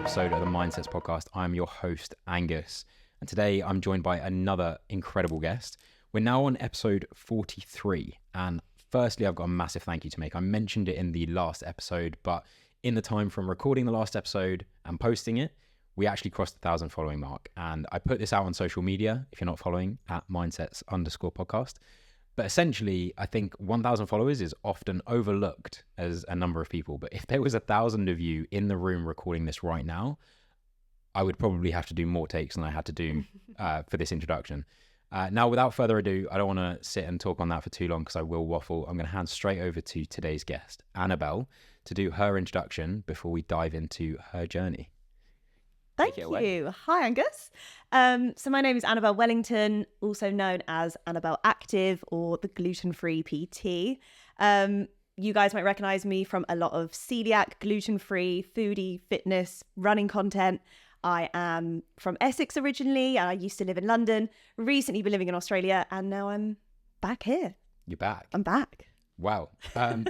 episode of the Mindsets Podcast. I'm your host, Angus, and today I'm joined by another incredible guest. We're now on episode 43, and firstly, I've got a massive thank you to make. I mentioned it in the last episode, but in the time from recording the last episode and posting it, we actually crossed the 1,000 following mark, and I put this out on social media, if you're not following, at Mindsets_podcast. But essentially, I think 1,000 followers is often overlooked as a number of people. But if there was 1,000 of you in the room recording this right now, I would probably have to do more takes than I had to do for this introduction. Now, without further ado, I don't want to sit and talk on that for too long because I will waffle. I'm going to hand straight over to today's guest, Annabel, to do her introduction before we dive into her journey. Thank you. Hi, Angus. So my name is Annabel Wellington, also known as Annabel Active or the Gluten-Free PT. You guys might recognize me from a lot of celiac, gluten-free, foodie, fitness, running content. I am from Essex originally, and I used to live in London, recently been living in Australia, and now I'm back here. You're back. I'm back. Wow.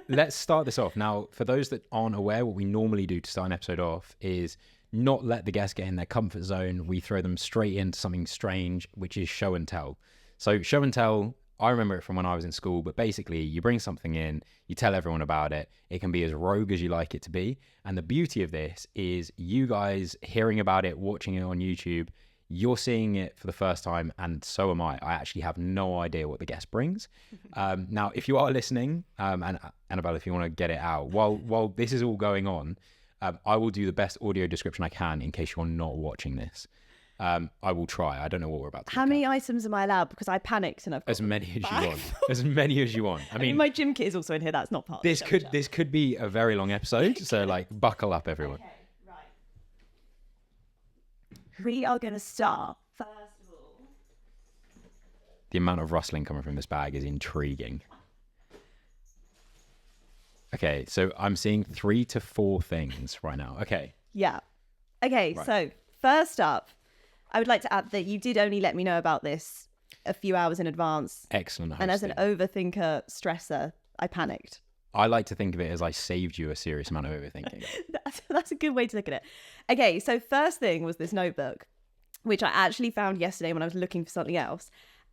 Let's start this off. Now, for those that aren't aware, what we normally do to start an episode off is not let the guests get in their comfort zone. We throw them straight into something strange, which is show and tell. So show and tell, I remember it from when I was in school, but basically you bring something in, you tell everyone about it. It can be as rogue as you like it to be. And the beauty of this is you guys hearing about it, watching it on YouTube, you're seeing it for the first time, and so am I. I actually have no idea what the guest brings. Now, if you are listening, and Annabelle, if you want to get it out, while this is all going on, I will do the best audio description I can in case you're not watching this. I will try. I don't know what we're about to do. How many items am I allowed? Because I panicked and I've got as many as you want. As many as you want. I mean, my gym kit is also in here. That's not part of it. This could be a very long episode. So like, buckle up, everyone. Okay, right. We are going to start, first of all. The amount of rustling coming from this bag is intriguing. Okay, so I'm seeing 3 to 4 things right now. Okay. Yeah. Okay, right. So first up, I would like to add that you did only let me know about this a few hours in advance. Excellent hosting. And as an overthinker, stressor, I panicked. I like to think of it as I saved you a serious amount of overthinking. That's a good way to look at it. Okay, so first thing was this notebook, which I actually found yesterday when I was looking for something else.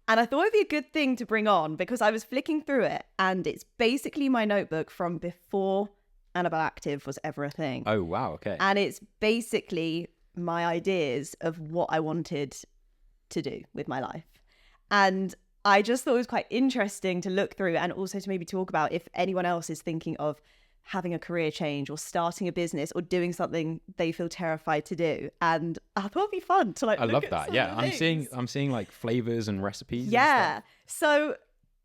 And I thought it'd be a good thing to bring on because I was flicking through it and it's basically my notebook from before Annabel Active was ever a thing. Oh, wow. Okay. And it's basically my ideas of what I wanted to do with my life. And I just thought it was quite interesting to look through and also to maybe talk about if anyone else is thinking of having a career change or starting a business or doing something they feel terrified to do. And I thought it'd be fun to like, I love that. Yeah. I'm seeing like flavors and recipes. Yeah. So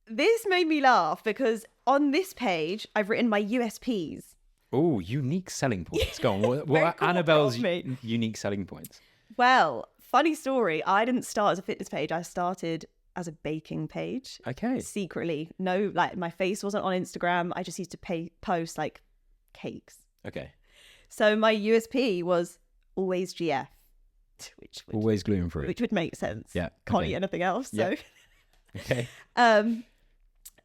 this made me laugh because on this page, I've written my USPs. Oh, unique selling points. Go on. What are Annabelle's unique selling points? Well, funny story. I didn't start as a fitness page. I started as a baking page. Okay. Secretly. No, like my face wasn't on Instagram. I just used to post like cakes. Okay. So my USP was always GF. Always gluten-free. Which would make sense. Yeah. Can't eat anything else. So. Yeah. Okay.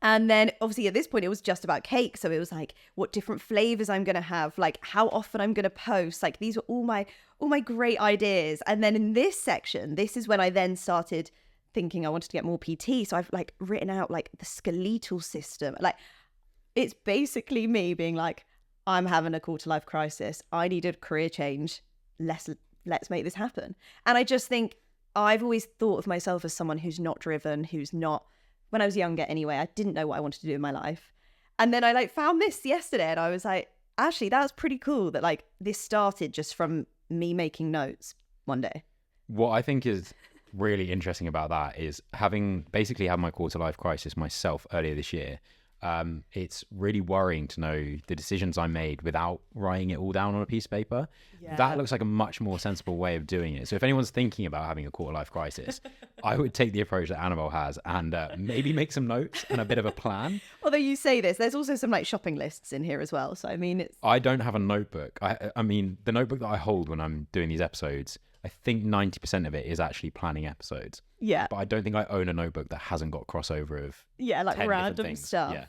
And then obviously at this point it was just about cake. So it was like what different flavors I'm going to have, like how often I'm going to post. Like these were all my great ideas. And then in this section, this is when I then started thinking I wanted to get more PT. So I've like written out like the skeletal system. Like it's basically me being like, I'm having a quarter life crisis. I need a career change. Let's make this happen. And I just think I've always thought of myself as someone who's not driven, who's not, when I was younger anyway, I didn't know what I wanted to do in my life. And then I like found this yesterday and I was like, actually, that was pretty cool that like this started just from me making notes one day. What I think is really interesting about that is having basically had my quarter life crisis myself earlier this year. It's really worrying to know the decisions I made without writing it all down on a piece of paper. Yeah. That looks like a much more sensible way of doing it. So if anyone's thinking about having a quarter life crisis, I would take the approach that Annabel has and maybe make some notes and a bit of a plan. Although you say this, there's also some like shopping lists in here as well. So I mean, I don't have a notebook. I mean, the notebook that I hold when I'm doing these episodes, I think 90% of it is actually planning episodes. Yeah. But I don't think I own a notebook that hasn't got crossover of like random stuff. Yeah.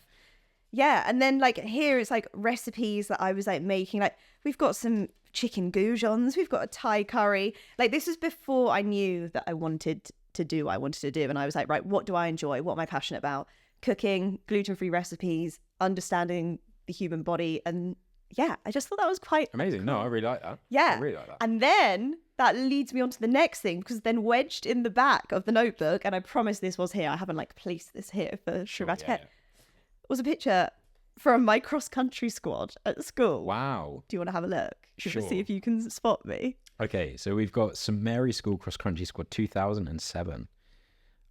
Yeah. And then like here it's like recipes that I was like making. Like we've got some chicken goujons. We've got a Thai curry. Like, this was before I knew that I wanted to do what I wanted to do. And I was like, right, what do I enjoy? What am I passionate about? Cooking, gluten-free recipes, understanding the human body. And yeah, I just thought that was quite amazing. No, I really like that. Yeah. I really like that. And then that leads me on to the next thing, because then wedged in the back of the notebook, and I promise this was here, I haven't like placed this here for dramatic effect, was a picture from my cross-country squad at school. Wow. Do you want to have a look? Should we Sure. see if you can spot me? Okay, so we've got St Mary's School Cross Country Squad 2007.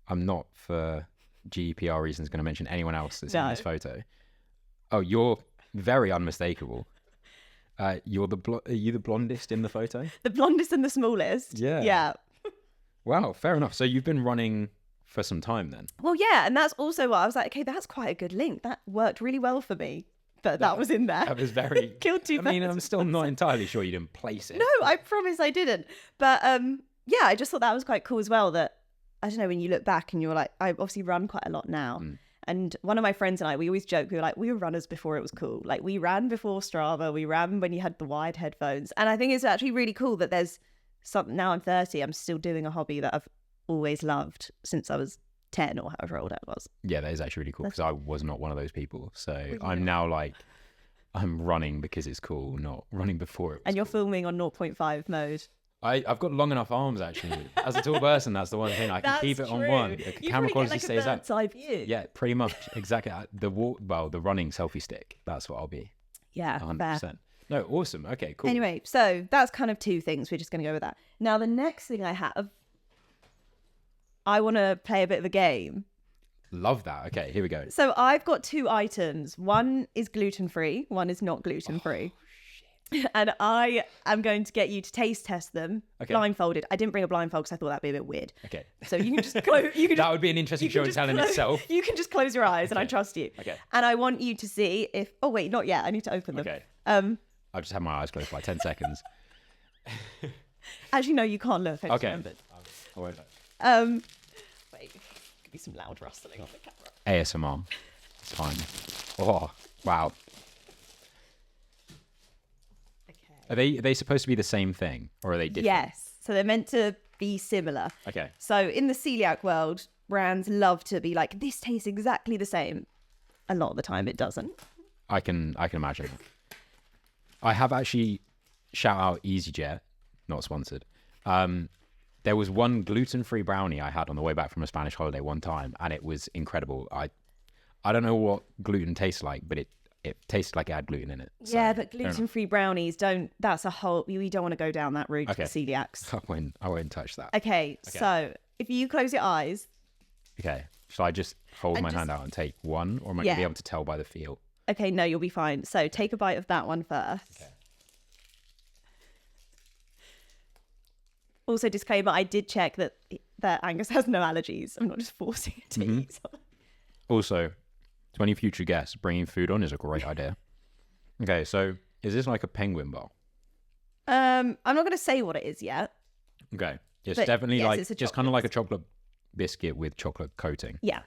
I'm not, for GDPR reasons, going to mention anyone else that's in No. this photo. Oh, you're very unmistakable. Are you the blondest in the photo? The blondest and the smallest. Yeah. Yeah. Wow, fair enough. So you've been running for some time then? Well, yeah, and that's also what I was like, okay, that's quite a good link. That worked really well for me. That was in there. That was very... Killed two I mean, birds I'm with still one not stone. entirely sure you didn't place it. No, I promise I didn't. But yeah, I just thought that was quite cool as well. That, I don't know, when you look back and you're like, I obviously run quite a lot now. And one of my friends and I, we always joke, we were like, we were runners before it was cool. Like, we ran before Strava, we ran when you had the wired headphones. And I think it's actually really cool that there's something, now I'm 30, I'm still doing a hobby that I've always loved since I was 10 or however old I was. Yeah, that is actually really cool, because I was not one of those people. So Well, I'm yeah. now like, I'm running because it's cool, not running before it was And you're cool. filming on 0.5 mode. I've got long enough arms, actually. As a tall person, that's the one thing. I can That's keep it on true. one. The You camera probably quality get like stays a out. bird's eye view. Yeah, pretty much. Exactly. The running selfie stick. That's what I'll be. Yeah, 100%. fair. No, awesome. Okay, cool. Anyway, so that's kind of two things. We're just going to go with that. Now, the next thing I have, I want to play a bit of a game. Love that. Okay, here we go. So I've got two items. One is gluten-free. One is not gluten-free. And I am going to get you to taste test them Okay. blindfolded. I didn't bring a blindfold because I thought that'd be a bit weird. Okay. So you can just close. You can That just, would be an interesting you show can and just tell in close- itself. You can just close your eyes, and I Okay. trust you. Okay. And I want you to see if. Oh wait, not yet. I need to open them. Okay. Um, I've just had my eyes closed for like 10 seconds. as you know, you can't look. I just Okay. remembered. I won't. Wait, could be some loud rustling on the camera. ASMR. It's fine. Oh, wow. Okay. Are they supposed to be the same thing, or are they different? Yes. So they're meant to be similar. Okay. So in the celiac world, brands love to be like, this tastes exactly the same. A lot of the time it doesn't. I can imagine. I have actually, shout out EasyJet, not sponsored. There was one gluten-free brownie I had on the way back from a Spanish holiday one time, and it was incredible. I don't know what gluten tastes like, but it tasted like it had gluten in it. So, Yeah, but fair enough. gluten-free brownies that's a whole, we don't want to go down that route Okay. for celiacs. I won't touch that. Okay, so if you close your eyes, Okay. Shall I just hold And my just- hand out and take one, or am I going Yeah. to be able to tell by the feel? okay, no, you'll be fine. So take a bite of that one first. Okay. Also, disclaimer, I did check that Angus has no allergies. I'm not just forcing it to Mm-hmm. eat something. Also, to any future guests, bringing food on is a great idea. Okay, so is this like a penguin bar? I'm not going to say what it is yet. Okay. It's But definitely yes, like, it's a just kind of chocolate like a chocolate biscuit with chocolate coating. Yeah.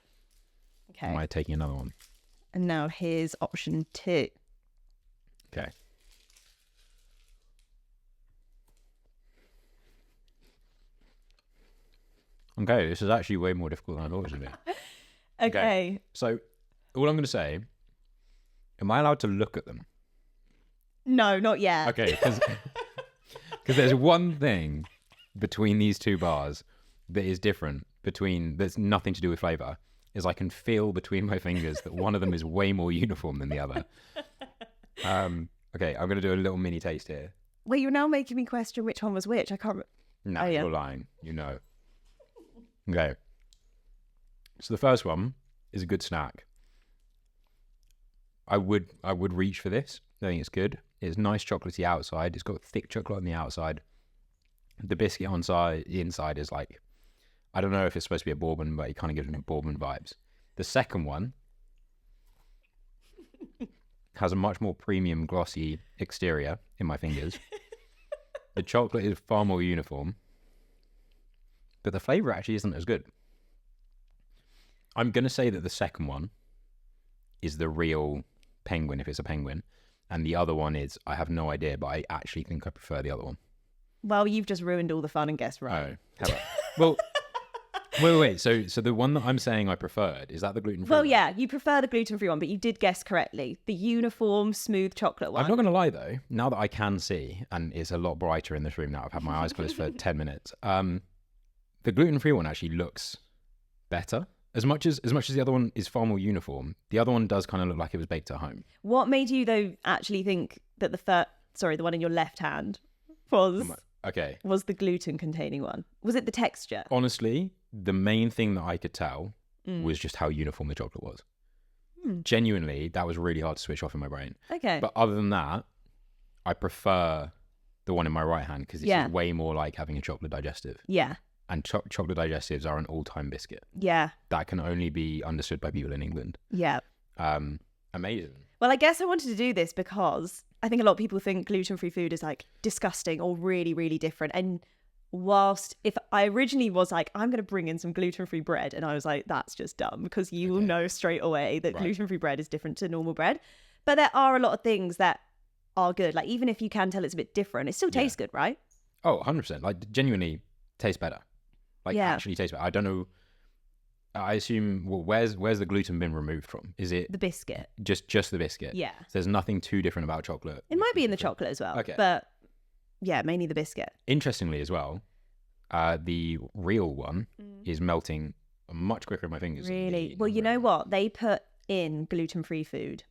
Okay. Am I taking another one? And now here's option 2. Okay. Okay, this is actually way more difficult than I thought it would be. Okay. So, all I'm going to say, am I allowed to look at them? No, not yet. Okay, because there's one thing between these two bars that is different, that's nothing to do with flavour, is I can feel between my fingers that one of them is way more uniform than the other. Okay, I'm going to do a little mini taste here. Wait, you're now making me question which one was which. I can't. No, Oh, yeah. you're lying. You know. Okay. So the first one is a good snack. I would reach for this. I think it's good. It's nice chocolatey outside. It's got thick chocolate on the outside. The biscuit the inside is like, I don't know if it's supposed to be a bourbon, but it kind of gives me bourbon vibes. The second one has a much more premium glossy exterior in my fingers. The chocolate is far more uniform, but the flavour actually isn't as good. I'm going to say that the second one is the real penguin, if it's a penguin. And the other one is, I have no idea, but I actually think I prefer the other one. Well, you've just ruined all the fun and guessed right. Oh, hello. Well, wait. So the one that I'm saying I preferred, is that the gluten-free Well, one? yeah, you prefer the gluten-free one, but you did guess correctly. The uniform smooth chocolate one. I'm not going to lie, though. Now that I can see, and it's a lot brighter in this room now, I've had my eyes closed for 10 minutes. The gluten-free one actually looks better. As much as the other one is far more uniform, the other one does kind of look like it was baked at home. What made you, though, actually think that the one in your left hand was the gluten-containing one? Was it the texture? Honestly, the main thing that I could tell was just how uniform the chocolate was. Genuinely, that was really hard to switch off in my brain. Okay. But other than that, I prefer the one in my right hand because it's way more like having a chocolate digestive. Yeah. And chocolate digestives are an all-time biscuit. Yeah. That can only be understood by people in England. Yeah. Amazing. Well, I guess I wanted to do this because I think a lot of people think gluten-free food is like disgusting or really, really different. And whilst if I originally was like, I'm going to bring in some gluten-free bread, and I was like, that's just dumb because you will know straight away that gluten-free bread is different to normal bread. But there are a lot of things that are good. Like even if you can tell it's a bit different, it still tastes good, right? Oh, 100%. Like genuinely tastes better. Like actually tastes better. I don't know. I assume, well, where's the gluten been removed from? Is it the biscuit? Just the biscuit? Yeah. So there's nothing too different about chocolate. It might be in the chocolate as well. Okay. But yeah, mainly the biscuit. Interestingly as well, the real one is melting much quicker in my fingers. Really? Well, you know what? They put in gluten-free food.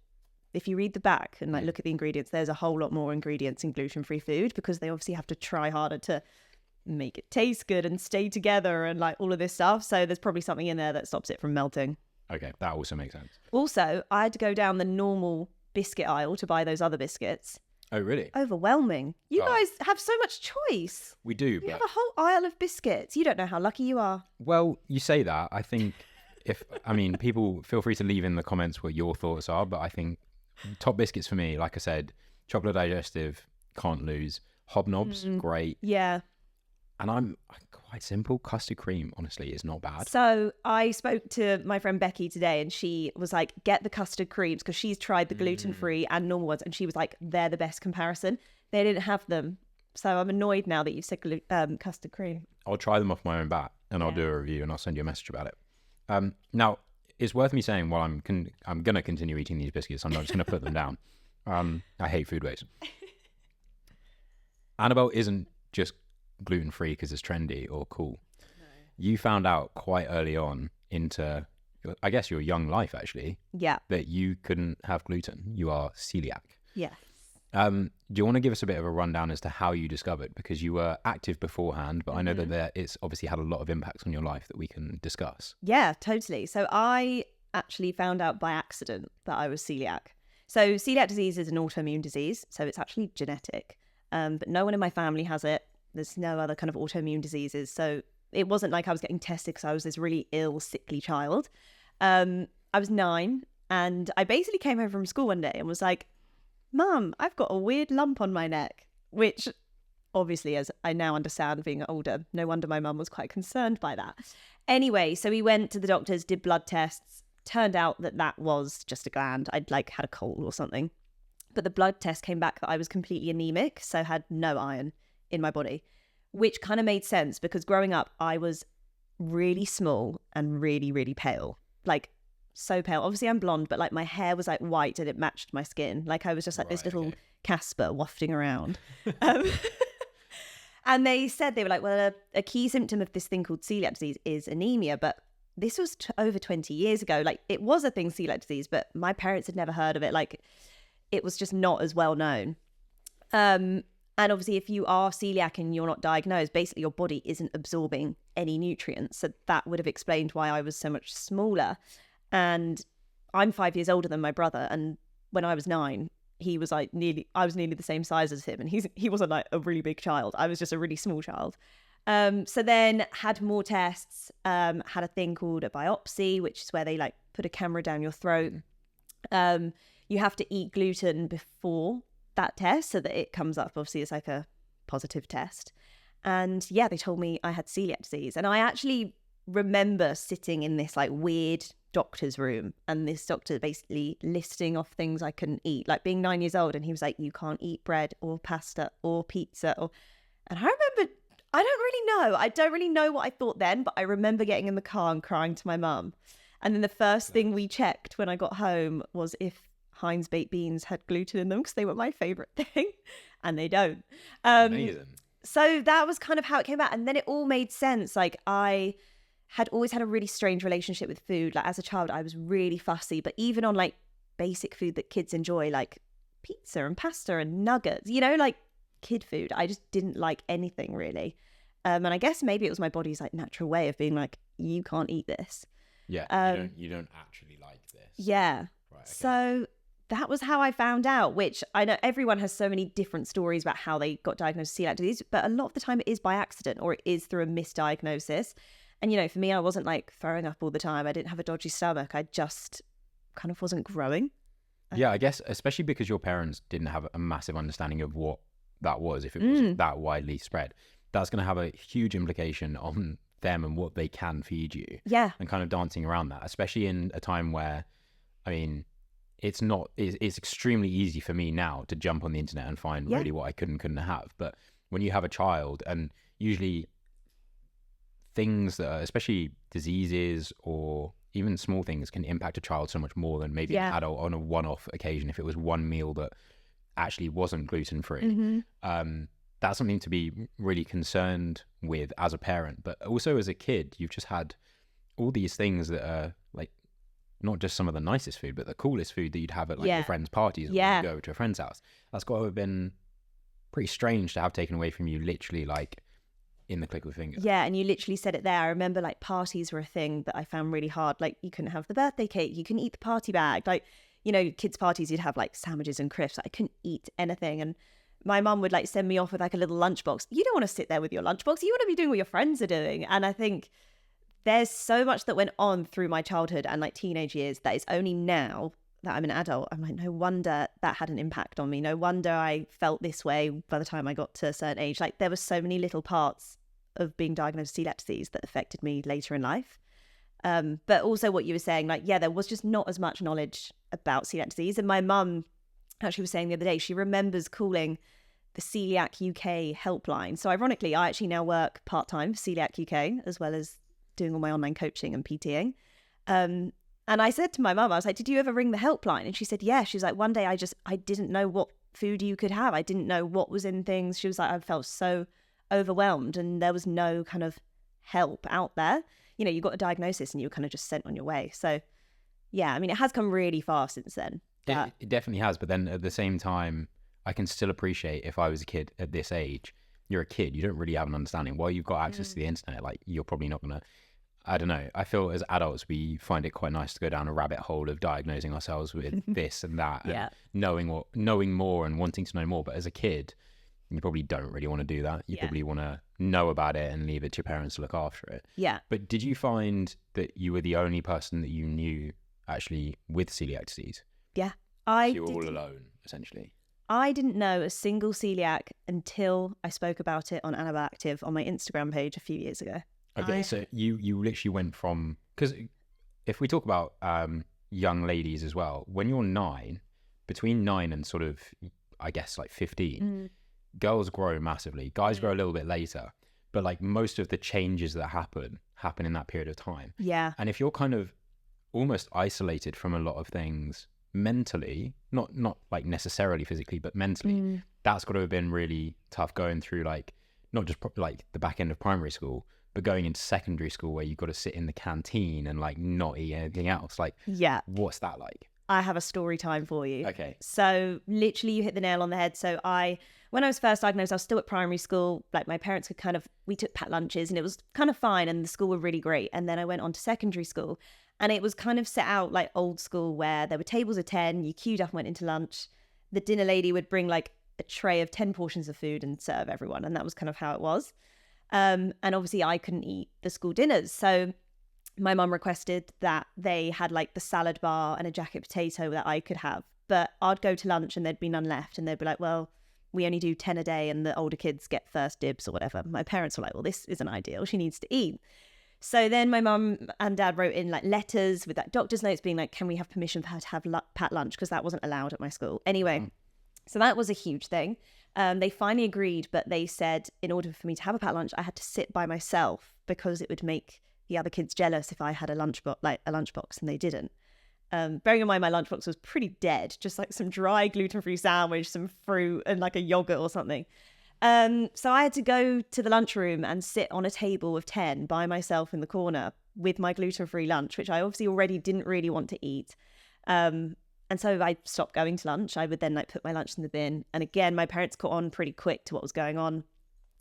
If you read the back and like look at the ingredients, there's a whole lot more ingredients in gluten-free food because they obviously have to try harder to make it taste good and stay together and like all of this stuff. So there's probably something in there that stops it from melting. Okay, that also makes sense. Also, I had to go down the normal biscuit aisle to buy those other biscuits. Oh, really? Overwhelming. You guys have so much choice. We do. You have a whole aisle of biscuits. You don't know how lucky you are. Well, you say that. I think people feel free to leave in the comments what your thoughts are, but I think top biscuits for me, like I said, chocolate digestive, can't lose. Hobnobs, great. Yeah. And I'm quite simple. Custard cream, honestly, is not bad. So I spoke to my friend Becky today and she was like, get the custard creams because she's tried the gluten-free and normal ones. And she was like, they're the best comparison. They didn't have them. So I'm annoyed now that you said custard cream. I'll try them off my own bat and I'll do a review and I'll send you a message about it. Now, it's worth me saying while I'm going to continue eating these biscuits, I'm not just going to put them down. I hate food waste. Annabel isn't just gluten-free because it's trendy or cool. No. You found out quite early on into, I guess, your young life actually, that you couldn't have gluten. You are celiac. Yes. Do you want to give us a bit of a rundown as to how you discovered? Because you were active beforehand, but I know that it's obviously had a lot of impacts on your life that we can discuss. Yeah, totally. So I actually found out by accident that I was celiac. So celiac disease is an autoimmune disease, so it's actually genetic. But no one in my family has it. There's no other kind of autoimmune diseases. So it wasn't like I was getting tested because I was this really ill, sickly child. I was 9 and I basically came home from school one day and was like, Mum, I've got a weird lump on my neck, which obviously, as I now understand being older, no wonder my mum was quite concerned by that. Anyway, so we went to the doctors, did blood tests. Turned out that was just a gland. I'd like had a cold or something. But the blood test came back that I was completely anemic, so had no iron in my body, which kind of made sense because growing up, I was really small and really, really pale. Like, so pale. Obviously, I'm blonde, but like my hair was like white and it matched my skin. Like I was just like this little Casper wafting around. And they said, they were like, well, a key symptom of this thing called celiac disease is anemia. But this was over 20 years ago. Like it was a thing, celiac disease, but my parents had never heard of it. Like it was just not as well known. And obviously, if you are celiac and you're not diagnosed, basically your body isn't absorbing any nutrients. So that would have explained why I was so much smaller. And I'm 5 years older than my brother. And when I was 9, he was like I was nearly the same size as him. And he wasn't like a really big child. I was just a really small child. So then had more tests, had a thing called a biopsy, which is where they like put a camera down your throat. You have to eat gluten before that test so that it comes up. Obviously, it's like a positive test. And yeah, they told me I had celiac disease. And I actually remember sitting in this like weird doctor's room, and this doctor basically listing off things I couldn't eat, like being 9 years old, and he was like, you can't eat bread or pasta or pizza. And I remember, I don't really know what I thought then, but I remember getting in the car and crying to my mum. And then the first thing we checked when I got home was if Heinz baked beans had gluten in them, because they were my favourite thing, and they don't. Amazing. So that was kind of how it came out. And then it all made sense. Like, I had always had a really strange relationship with food. Like, as a child, I was really fussy, but even on like basic food that kids enjoy, like pizza and pasta and nuggets, like kid food, I just didn't like anything really. And I guess maybe it was my body's like natural way of being like, you can't eat this. Yeah, you don't actually like this. Yeah. Right, okay. So that was how I found out, which I know everyone has so many different stories about how they got diagnosed with celiac disease, but a lot of the time it is by accident or it is through a misdiagnosis. And, for me, I wasn't like throwing up all the time. I didn't have a dodgy stomach. I just kind of wasn't growing. Yeah, I guess, especially because your parents didn't have a massive understanding of what that was, if it was that widely spread, that's going to have a huge implication on them and what they can feed you. Yeah. And kind of dancing around that, especially in a time where, I mean, it's extremely easy for me now to jump on the internet and find really what I couldn't have. But when you have a child, and usually things that are, especially diseases or even small things, can impact a child so much more than maybe an adult on a one-off occasion. If it was one meal that actually wasn't gluten-free, that's something to be really concerned with as a parent. But also as a kid, you've just had all these things that are like not just some of the nicest food, but the coolest food that you'd have at like your friends' parties or when you go to a friend's house. That's got to have been pretty strange to have taken away from you literally like in the click of a finger. Yeah, and you literally said it there. I remember like parties were a thing that I found really hard. Like, you couldn't have the birthday cake, you couldn't eat the party bag. Like, kids' parties, you'd have like sandwiches and crisps. I couldn't eat anything. And my mum would like send me off with like a little lunchbox. You don't want to sit there with your lunchbox. You want to be doing what your friends are doing. And I think there's so much that went on through my childhood and like teenage years that it's only now that I'm an adult, I'm like, no wonder that had an impact on me. No wonder I felt this way by the time I got to a certain age. Like, there were so many little parts of being diagnosed with celiac disease that affected me later in life. But also what you were saying, like, there was just not as much knowledge about celiac disease. And my mum actually was saying the other day, she remembers calling the Coeliac UK helpline. So ironically, I actually now work part-time for Coeliac UK, as well as doing all my online coaching and PTing. And I said to my mum, I was like, did you ever ring the helpline? And she said, yeah. She was like, one day I didn't know what food you could have. I didn't know what was in things. She was like, I felt so overwhelmed and there was no kind of help out there. You got a diagnosis and you were kind of just sent on your way. So yeah, I mean, it has come really far since then. It definitely has. But then at the same time, I can still appreciate if I was a kid at this age, you're a kid, you don't really have an understanding. While you've got access to the internet, like, you're probably not going to, I don't know. I feel as adults, we find it quite nice to go down a rabbit hole of diagnosing ourselves with this and that, and knowing more and wanting to know more. But as a kid, you probably don't really want to do that. You probably want to know about it and leave it to your parents to look after it. Yeah. But did you find that you were the only person that you knew actually with celiac disease? Yeah. So you were all alone, essentially. I didn't know a single celiac until I spoke about it on Annabel Active on my Instagram page a few years ago. Okay, so you literally went from, because if we talk about young ladies as well, when you're between 9 and sort of, I guess, like 15, girls grow massively. Guys grow a little bit later, but like most of the changes that happen in that period of time. Yeah. And if you're kind of almost isolated from a lot of things mentally, not like necessarily physically, but mentally, that's got to have been really tough going through like not just like the back end of primary school, but going into secondary school where you've got to sit in the canteen and like not eat anything else. Like, what's that like? I have a story time for you. Okay. So literally you hit the nail on the head. So when I was first diagnosed, I was still at primary school. Like, my parents we took packed lunches and it was kind of fine and the school were really great. And then I went on to secondary school and it was kind of set out like old school where there were tables of 10, you queued up and went into lunch. The dinner lady would bring like a tray of 10 portions of food and serve everyone. And that was kind of how it was. And obviously I couldn't eat the school dinners. So my mum requested that they had like the salad bar and a jacket potato that I could have. But I'd go to lunch and there'd be none left. And they'd be like, well, we only do 10 a day and the older kids get first dibs or whatever. My parents were like, well, this isn't ideal. She needs to eat. So then my mum and dad wrote in like letters with like doctor's notes being like, can we have permission for her to have packed lunch? Because that wasn't allowed at my school. Anyway, so that was a huge thing. They finally agreed, but they said in order for me to have a packed lunch, I had to sit by myself because it would make the other kids jealous if I had a lunchbox and they didn't. Bearing in mind my lunchbox was pretty dead, just like some dry gluten-free sandwich, some fruit and like a yogurt or something. So I had to go to the lunchroom and sit on a table of 10 by myself in the corner with my gluten-free lunch, which I obviously already didn't really want to eat. And so I stopped going to lunch. I would then like put my lunch in the bin. And again, my parents caught on pretty quick to what was going on.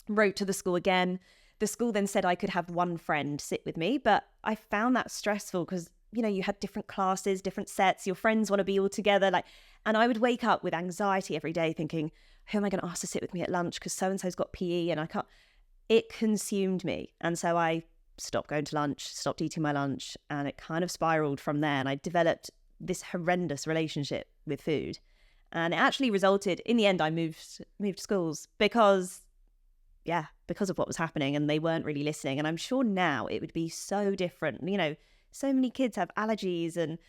Wrote to the school again. The school then said I could have one friend sit with me, but I found that stressful because, you know, you had different classes, different sets, your friends want to be all together. And I would wake up with anxiety every day thinking, who am I going to ask to sit with me at lunch? Because so-and-so's got PE and I can't. It consumed me. And so I stopped going to lunch, stopped eating my lunch, and it kind of spiraled from there. And I developed this horrendous relationship with food. And it actually resulted, in the end, I moved schools because of what was happening and they weren't really listening. And I'm sure now it would be so different. You know, so many kids have allergies and,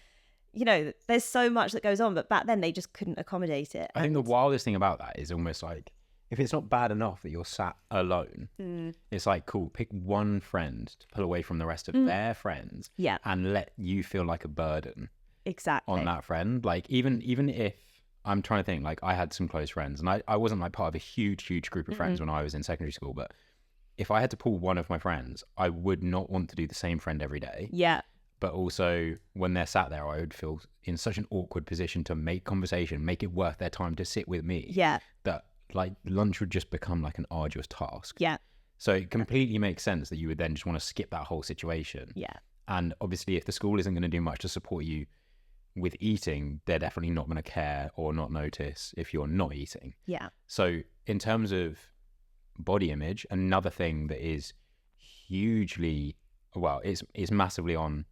you know, there's so much that goes on, but back then they just couldn't accommodate it. I think the wildest thing about that is almost like, if it's not bad enough that you're sat alone, it's like, cool, pick one friend to pull away from the rest of their friends and let you feel like a burden. Exactly. On that friend. Like, even if I'm trying to think, like, I had some close friends and I wasn't like part of a huge group of friends when I was in secondary school, but if I had to pull one of my friends, I would not want to do the same friend every day. Yeah. But also when they're sat there, I would feel in such an awkward position to make conversation, make it worth their time to sit with me. Yeah. That like lunch would just become like an arduous task. Yeah. So it completely makes sense that you would then just want to skip that whole situation. Yeah. And obviously if the school isn't going to do much to support you with eating, they're definitely not going to care or not notice if you're not eating. Yeah. So in terms of body image, another thing that is hugely, well, it's massively on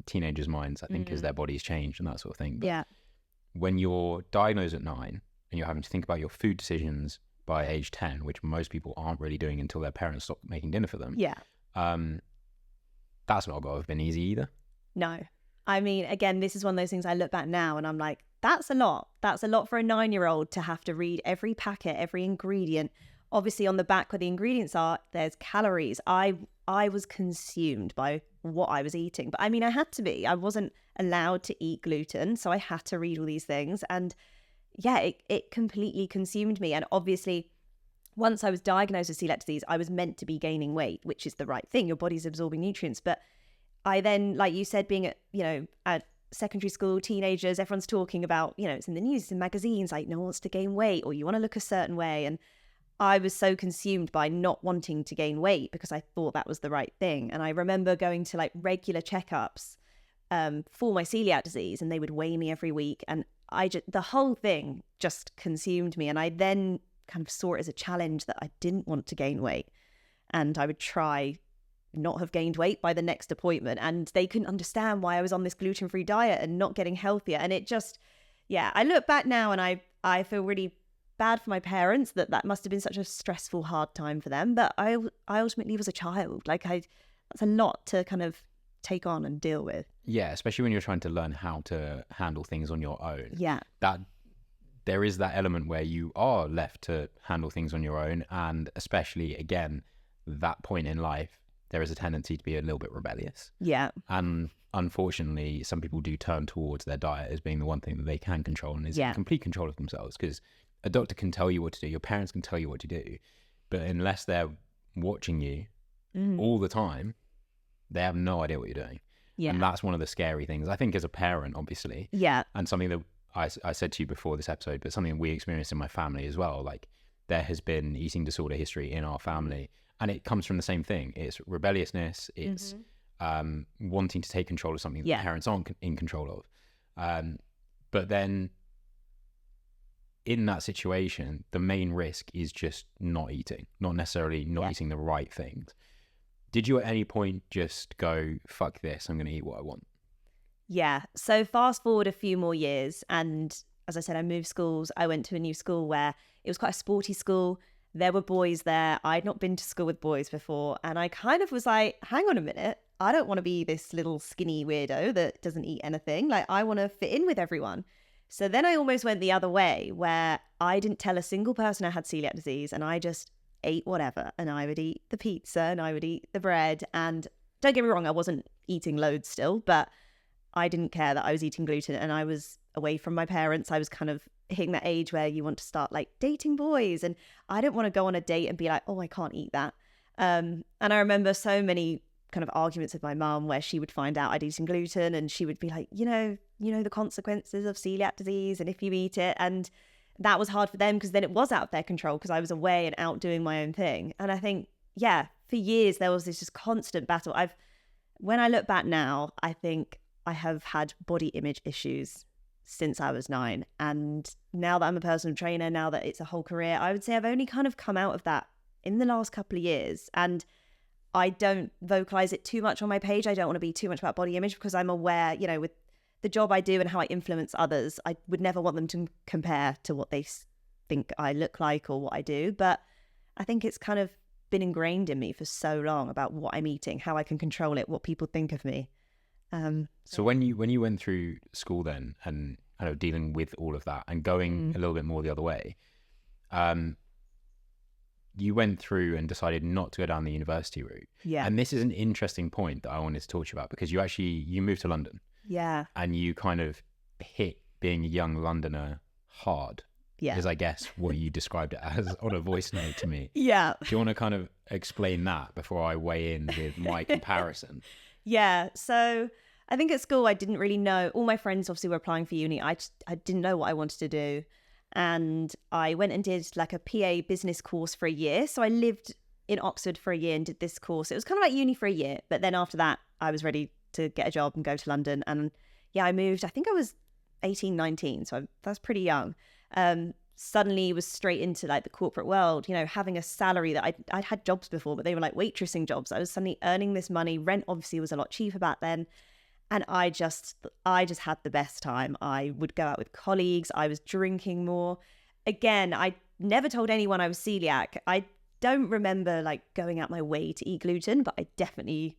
teenagers' minds, I think, as their bodies change and that sort of thing. But when you're diagnosed at 9 and you're having to think about your food decisions by age 10, which most people aren't really doing until their parents stop making dinner for them. Yeah. That's not got to have been easy either. No. I mean, again, this is one of those things I look back now and I'm like, that's a lot. That's a lot for a 9-year-old to have to read every packet, every ingredient. Obviously on the back where the ingredients are, there's calories. I was consumed by what I was eating. But I mean, I had to be. I wasn't allowed to eat gluten. So I had to read all these things. And yeah, it completely consumed me. And obviously, once I was diagnosed with celiac disease, I was meant to be gaining weight, which is the right thing. Your body's absorbing nutrients. But I then, like you said, being at secondary school, teenagers, everyone's talking about, it's in the news, it's in magazines, like no one wants to gain weight or you want to look a certain way. And I was so consumed by not wanting to gain weight because I thought that was the right thing. And I remember going to like regular checkups for my celiac disease and they would weigh me every week. And the whole thing just consumed me. And I then kind of saw it as a challenge that I didn't want to gain weight. And I would try not have gained weight by the next appointment, and they couldn't understand why I was on this gluten-free diet and not getting healthier. And it just, I look back now and I feel really bad for my parents that must have been such a stressful, hard time for them. But I ultimately was a child. That's a lot to kind of take on and deal with. Yeah, especially when you're trying to learn how to handle things on your own. Yeah. That there is that element where you are left to handle things on your own, and especially again, that point in life, there is a tendency to be a little bit rebellious. Yeah. And unfortunately, some people do turn towards their diet as being the one thing that they can control and is in complete control of themselves. Because a doctor can tell you what to do, your parents can tell you what to do, but unless they're watching you all the time, they have no idea what you're doing. Yeah. And that's one of the scary things, I think, as a parent, obviously. Yeah. And something that I said to you before this episode, but something we experienced in my family as well. Like, there has been eating disorder history in our family. And it comes from the same thing. It's rebelliousness. It's wanting to take control of something that parents aren't in control of. But then in that situation, the main risk is just not eating, not necessarily not eating the right things. Did you at any point just go, fuck this, I'm going to eat what I want? Yeah. So fast forward a few more years. And as I said, I moved schools. I went to a new school where it was quite a sporty school. There were boys there. I'd not been to school with boys before. And I kind of was like, hang on a minute. I don't want to be this little skinny weirdo that doesn't eat anything. Like, I want to fit in with everyone. So then I almost went the other way, where I didn't tell a single person I had celiac disease, and I just ate whatever. And I would eat the pizza and I would eat the bread. And don't get me wrong, I wasn't eating loads still, but I didn't care that I was eating gluten, and I was away from my parents. I was kind of hitting that age where you want to start like dating boys, and I didn't want to go on a date and be like, oh, I can't eat that. And I remember so many kind of arguments with my mum where she would find out I'd eaten gluten, and she would be like, you know the consequences of celiac disease, and if you eat it. And that was hard for them, because then it was out of their control, because I was away and out doing my own thing. And I think, yeah, for years there was this just constant battle. When I look back now, I think I have had body image issues since I was 9. And now that I'm a personal trainer, now that it's a whole career, I would say I've only kind of come out of that in the last couple of years. And I don't vocalize it too much on my page. I don't want to be too much about body image, because I'm aware, with the job I do and how I influence others, I would never want them to compare to what they think I look like or what I do. But I think it's kind of been ingrained in me for so long about what I'm eating, how I can control it, what people think of me. So when you went through school then, and kind of dealing with all of that and going a little bit more the other way, you went through and decided not to go down the university route. Yeah. And this is an interesting point that I wanted to talk to you about, because you moved to London. Yeah. And you kind of hit being a young Londoner hard. Yeah. Is I guess what you described it as on a voice note to me. Yeah. Do you want to kind of explain that before I weigh in with my comparison? Yeah. So I think at school I didn't really know. All my friends obviously were applying for uni. I didn't know what I wanted to do. And I went and did like a PA business course for a year. So I lived in Oxford for a year and did this course. It was kind of like uni for a year. But then after that, I was ready to get a job and go to London. And yeah, I moved. I think I was 18, 19. So that's pretty young. Suddenly was straight into like the corporate world, having a salary that I'd had jobs before, but they were like waitressing jobs. I was suddenly earning this money. Rent obviously was a lot cheaper back then. And I just had the best time. I would go out with colleagues. I was drinking more. Again, I never told anyone I was celiac. I don't remember like going out my way to eat gluten, but I definitely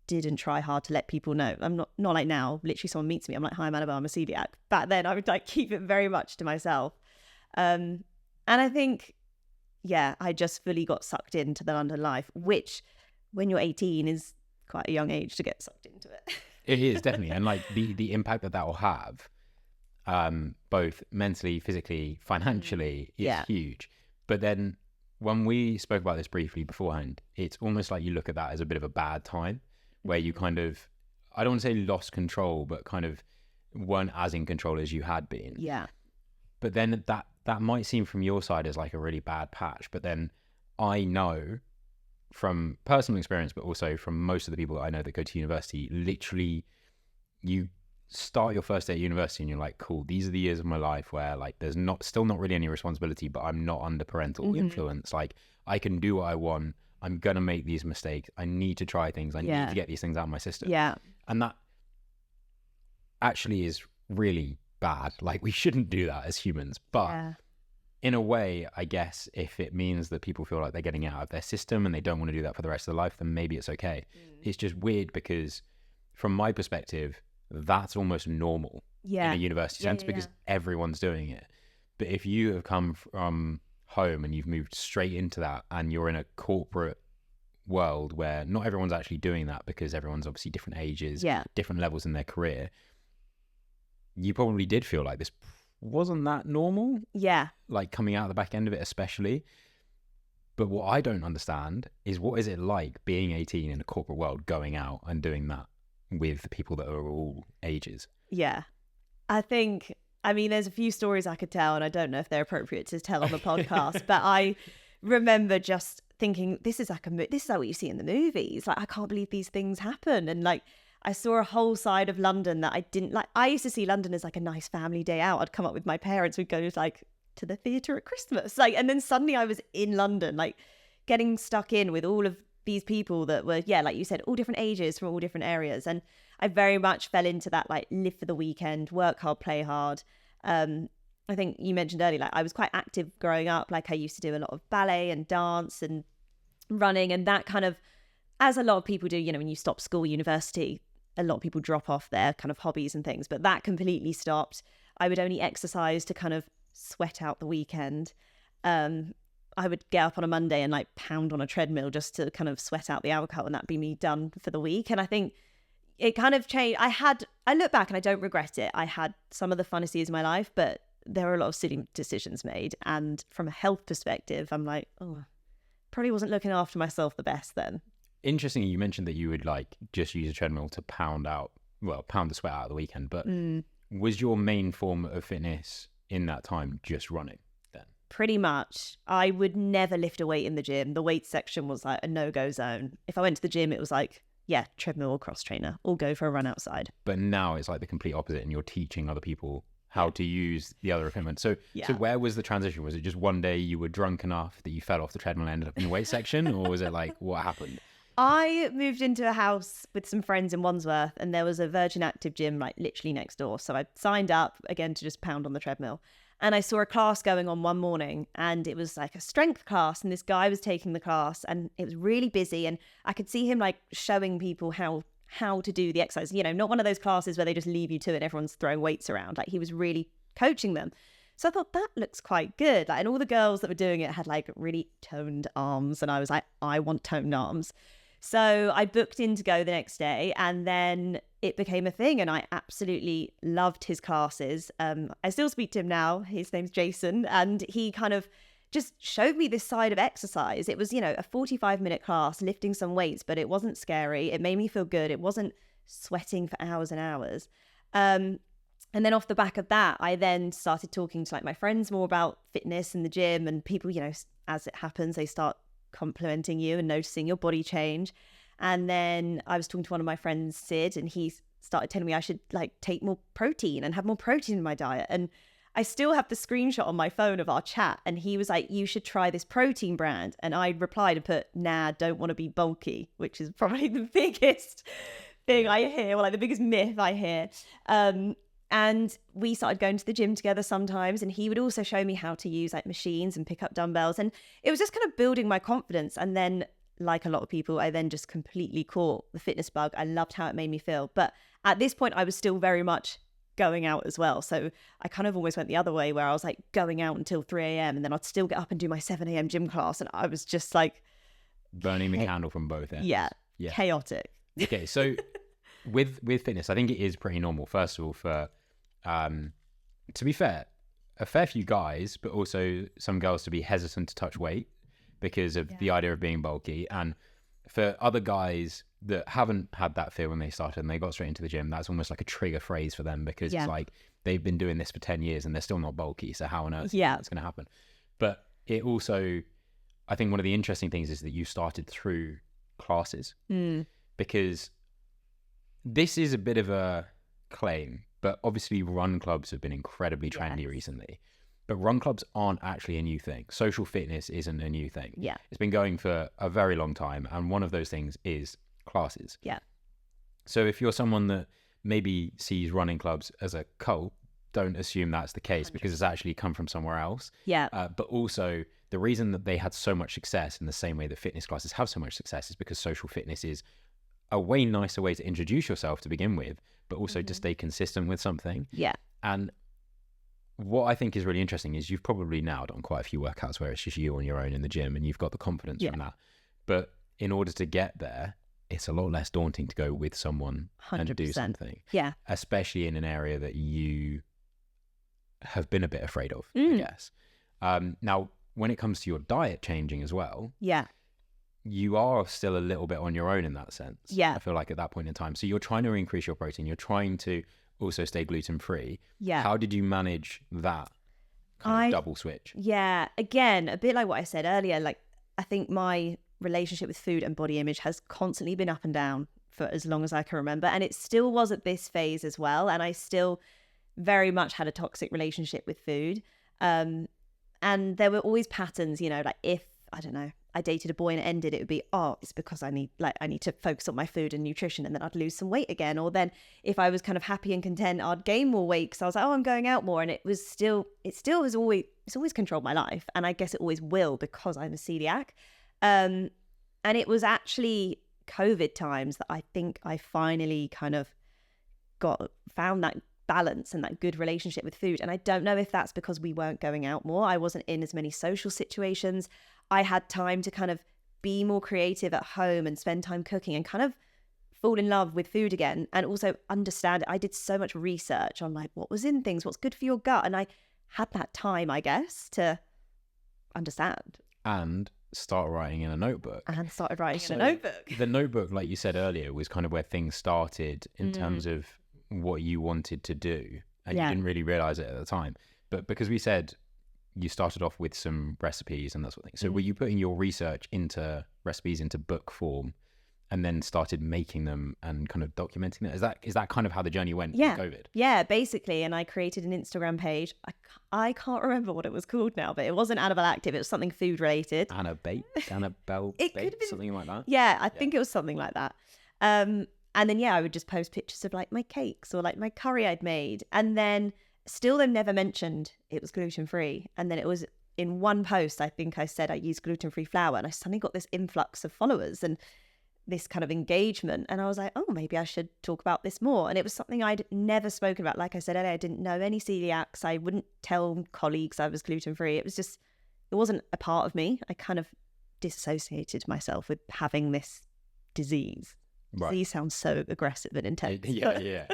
didn't try hard to let people know. I'm not like now. Literally someone meets me, I'm like, hi, I'm Annabel, I'm a celiac. Back then I would like keep it very much to myself. And I think, yeah, I just fully got sucked into the London life, which when you're 18 is quite a young age to get sucked into it. It is, definitely. And like the impact that will have, both mentally, physically, financially, is huge. But then when we spoke about this briefly beforehand, it's almost like you look at that as a bit of a bad time where you kind of, I don't want to say lost control, but kind of weren't as in control as you had been. Yeah. But then that might seem from your side as like a really bad patch. But then I know from personal experience, but also from most of the people that I know that go to university, literally you start your first day at university and you're like, cool, these are the years of my life where like there's still not really any responsibility, but I'm not under parental influence. Like I can do what I want. I'm going to make these mistakes. I need to try things. I need to get these things out of my system. Yeah. And that actually is really bad. Like we shouldn't do that as humans. But in a way, I guess if it means that people feel like they're getting out of their system and they don't want to do that for the rest of their life, then maybe it's okay. It's just weird because from my perspective, that's almost normal in a university sense because everyone's doing it. But if you have come from home and you've moved straight into that and you're in a corporate world where not everyone's actually doing that because everyone's obviously different ages, different levels in their career, you probably did feel like this wasn't that normal. Yeah. Like coming out of the back end of it especially. But what I don't understand is what is it like being 18 in a corporate world, going out and doing that with people that are all ages? Yeah. I mean, there's a few stories I could tell and I don't know if they're appropriate to tell on the podcast, but I remember just thinking, this is like what you see in the movies. Like, I can't believe these things happen. And like, I saw a whole side of London that I didn't like. I used to see London as like a nice family day out. I'd come up with my parents. We'd go like to the theatre at Christmas. Like, and then suddenly I was in London, like getting stuck in with all of these people that were, like you said, all different ages from all different areas. And I very much fell into that, like live for the weekend, work hard, play hard. And I think you mentioned earlier, like I was quite active growing up. Like I used to do a lot of ballet and dance and running, and that kind of, as a lot of people do, you know, when you stop school, university, a lot of people drop off their kind of hobbies and things, but that completely stopped. I would only exercise to kind of sweat out the weekend. I would get up on a Monday and like pound on a treadmill just to kind of sweat out the alcohol, and that'd be me done for the week. And I think it kind of changed. I look back and I don't regret it. I had some of the funnest years of my life, but there were a lot of silly decisions made. And from a health perspective, I'm like, oh, probably wasn't looking after myself the best then. Interestingly, you mentioned that you would like just use a treadmill to pound the sweat out of the weekend. But was your main form of fitness in that time just running then? Pretty much. I would never lift a weight in the gym. The weight section was like a no-go zone. If I went to the gym, it was like, yeah, treadmill or cross trainer, or go for a run outside. But now it's like the complete opposite, and you're teaching other people how to use the other equipment. So where was the transition? Was it just one day you were drunk enough that you fell off the treadmill and ended up in the weight section, or was it like what happened? I moved into a house with some friends in Wandsworth, and there was a Virgin Active gym like literally next door. So I signed up again to just pound on the treadmill. And I saw a class going on one morning, and it was like a strength class, and this guy was taking the class, and it was really busy, and I could see him like showing people how to do the exercise, you know, not one of those classes where they just leave you to it and everyone's throwing weights around. Like he was really coaching them. So I thought that looks quite good. Like, and all the girls that were doing it had like really toned arms, and I was like, I want toned arms. So I booked in to go the next day, and then it became a thing, and I absolutely loved his classes. I still speak to him now. His name's Jason, and he kind of just showed me this side of exercise. It was, you know, a 45-minute class lifting some weights, but it wasn't scary. It made me feel good. It wasn't sweating for hours and hours. And then off the back of that, I then started talking to like my friends more about fitness in the gym, and people, you know, as it happens, they start complimenting you and noticing your body change. And then I was talking to one of my friends, Sid, and he started telling me I should like take more protein and have more protein in my diet. And I still have the screenshot on my phone of our chat, and he was like, you should try this protein brand. And I replied and put, nah, don't want to be bulky, which is probably the biggest thing I hear, or like the biggest myth I hear. And we started going to the gym together sometimes, and he would also show me how to use like machines and pick up dumbbells. And it was just kind of building my confidence. And then, like a lot of people, I then just completely caught the fitness bug. I loved how it made me feel. But at this point, I was still very much going out as well. So I kind of almost went the other way, where I was like going out until 3 a.m. and then I'd still get up and do my 7 a.m. gym class. And I was just like burning the candle from both ends. Yeah. Chaotic. Okay. So with fitness, I think it is pretty normal, first of all, for to be fair, a fair few guys, but also some girls, to be hesitant to touch weight because of the idea of being bulky. And for other guys that haven't had that fear when they started and they got straight into the gym, that's almost like a trigger phrase for them, because it's like they've been doing this for 10 years and they're still not bulky. So how on earth is that's going to happen? But it also, I think one of the interesting things is that you started through classes, because this is a bit of a claim, but obviously run clubs have been incredibly trendy recently. But run clubs aren't actually a new thing. Social fitness isn't a new thing. Yeah. It's been going for a very long time. And one of those things is classes. Yeah. So if you're someone that maybe sees running clubs as a cult, don't assume that's the case, 100%. Because it's actually come from somewhere else. Yeah. But also the reason that they had so much success in the same way that fitness classes have so much success is because social fitness is a way nicer way to introduce yourself to begin with, but also to stay consistent with something. Yeah. And what I think is really interesting is you've probably now done quite a few workouts where it's just you on your own in the gym and you've got the confidence from that. But in order to get there, it's a lot less daunting to go with someone 100%. And do something. Yeah. Especially in an area that you have been a bit afraid of, I guess. Now, when it comes to your diet changing as well, you are still a little bit on your own in that sense. Yeah. I feel like at that point in time. So you're trying to increase your protein. You're trying to also stay gluten-free. Yeah. How did you manage that kind of double switch? Yeah. Again, a bit like what I said earlier, like I think my relationship with food and body image has constantly been up and down for as long as I can remember. And it still was at this phase as well. And I still very much had a toxic relationship with food. And there were always patterns, you know, like if, I don't know, I dated a boy and it ended, it would be, oh, it's because I need to focus on my food and nutrition, and then I'd lose some weight again. Or then if I was kind of happy and content, I'd gain more weight because I was like, oh, I'm going out more. And it has always controlled my life. And I guess it always will because I'm a celiac. And it was actually COVID times that I think I finally kind of found that balance and that good relationship with food. And I don't know if that's because we weren't going out more. I wasn't in as many social situations. I had time to kind of be more creative at home and spend time cooking and kind of fall in love with food again, and also understand it. I did so much research on like what was in things, what's good for your gut, and I had that time, I guess, to understand. And start writing in a notebook. And started writing in a notebook. The notebook, like you said earlier, was kind of where things started in terms of what you wanted to do, and you didn't really realize it at the time. But because we said you started off with some recipes and that sort of thing, so were you putting your research into recipes into book form and then started making them and kind of documenting it? Is that kind of how the journey went with COVID? Yeah, basically. And I created an Instagram page. I can't remember what it was called now, but it wasn't Annabel Active. It was something food related. Annabel Baked, something like that. Yeah, I think it was something like that. And then, I would just post pictures of like my cakes or like my curry I'd made. And then still they never mentioned it was gluten-free. And then it was in one post, I think I said I use gluten-free flour, and I suddenly got this influx of followers and this kind of engagement. And I was like, oh, maybe I should talk about this more. And it was something I'd never spoken about. Like I said earlier, I didn't know any celiacs. I wouldn't tell colleagues I was gluten-free. It wasn't a part of me. I kind of disassociated myself with having this disease. Right. Disease sounds so aggressive and intense. Yeah.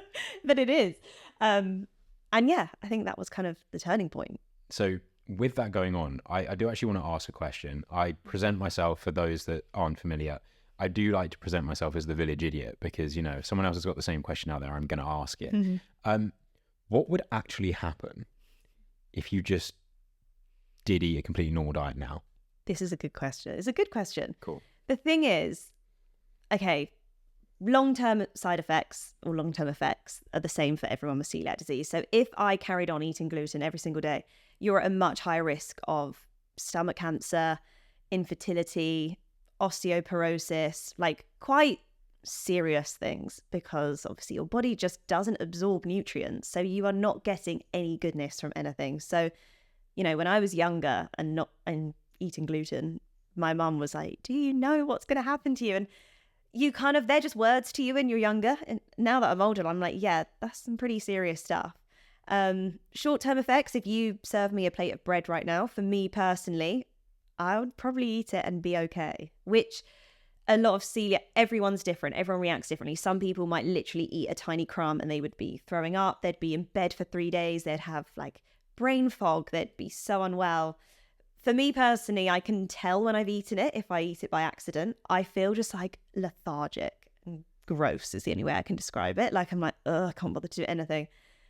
But it is. And I think that was kind of the turning point. So with that going on, I do actually want to ask a question. I present myself, for those that aren't familiar, I do like to present myself as the village idiot because, if someone else has got the same question out there, I'm going to ask it. Mm-hmm. What would actually happen if you just did eat a completely normal diet now? This is a good question. It's a good question. Cool. The thing is, okay, long-term side effects or long-term effects are the same for everyone with celiac disease. So if I carried on eating gluten every single day, you're at a much higher risk of stomach cancer, infertility, osteoporosis, like quite serious things, because obviously your body just doesn't absorb nutrients. So you are not getting any goodness from anything. So, when I was younger and eating gluten, my mum was like, do you know what's going to happen to you? And they're just words to you when you're younger. And now that I'm older, I'm like, yeah, that's some pretty serious stuff. Short-term effects, if you serve me a plate of bread right now, for me personally, I would probably eat it and be okay, which a lot of celiac, everyone's different. Everyone reacts differently. Some people might literally eat a tiny crumb and they would be throwing up. They'd be in bed for 3 days. They'd have like brain fog. They'd be so unwell. For me personally, I can tell when I've eaten it if I eat it by accident. I feel just like lethargic and gross is the only way I can describe it. Like I'm like, I can't bother to do anything.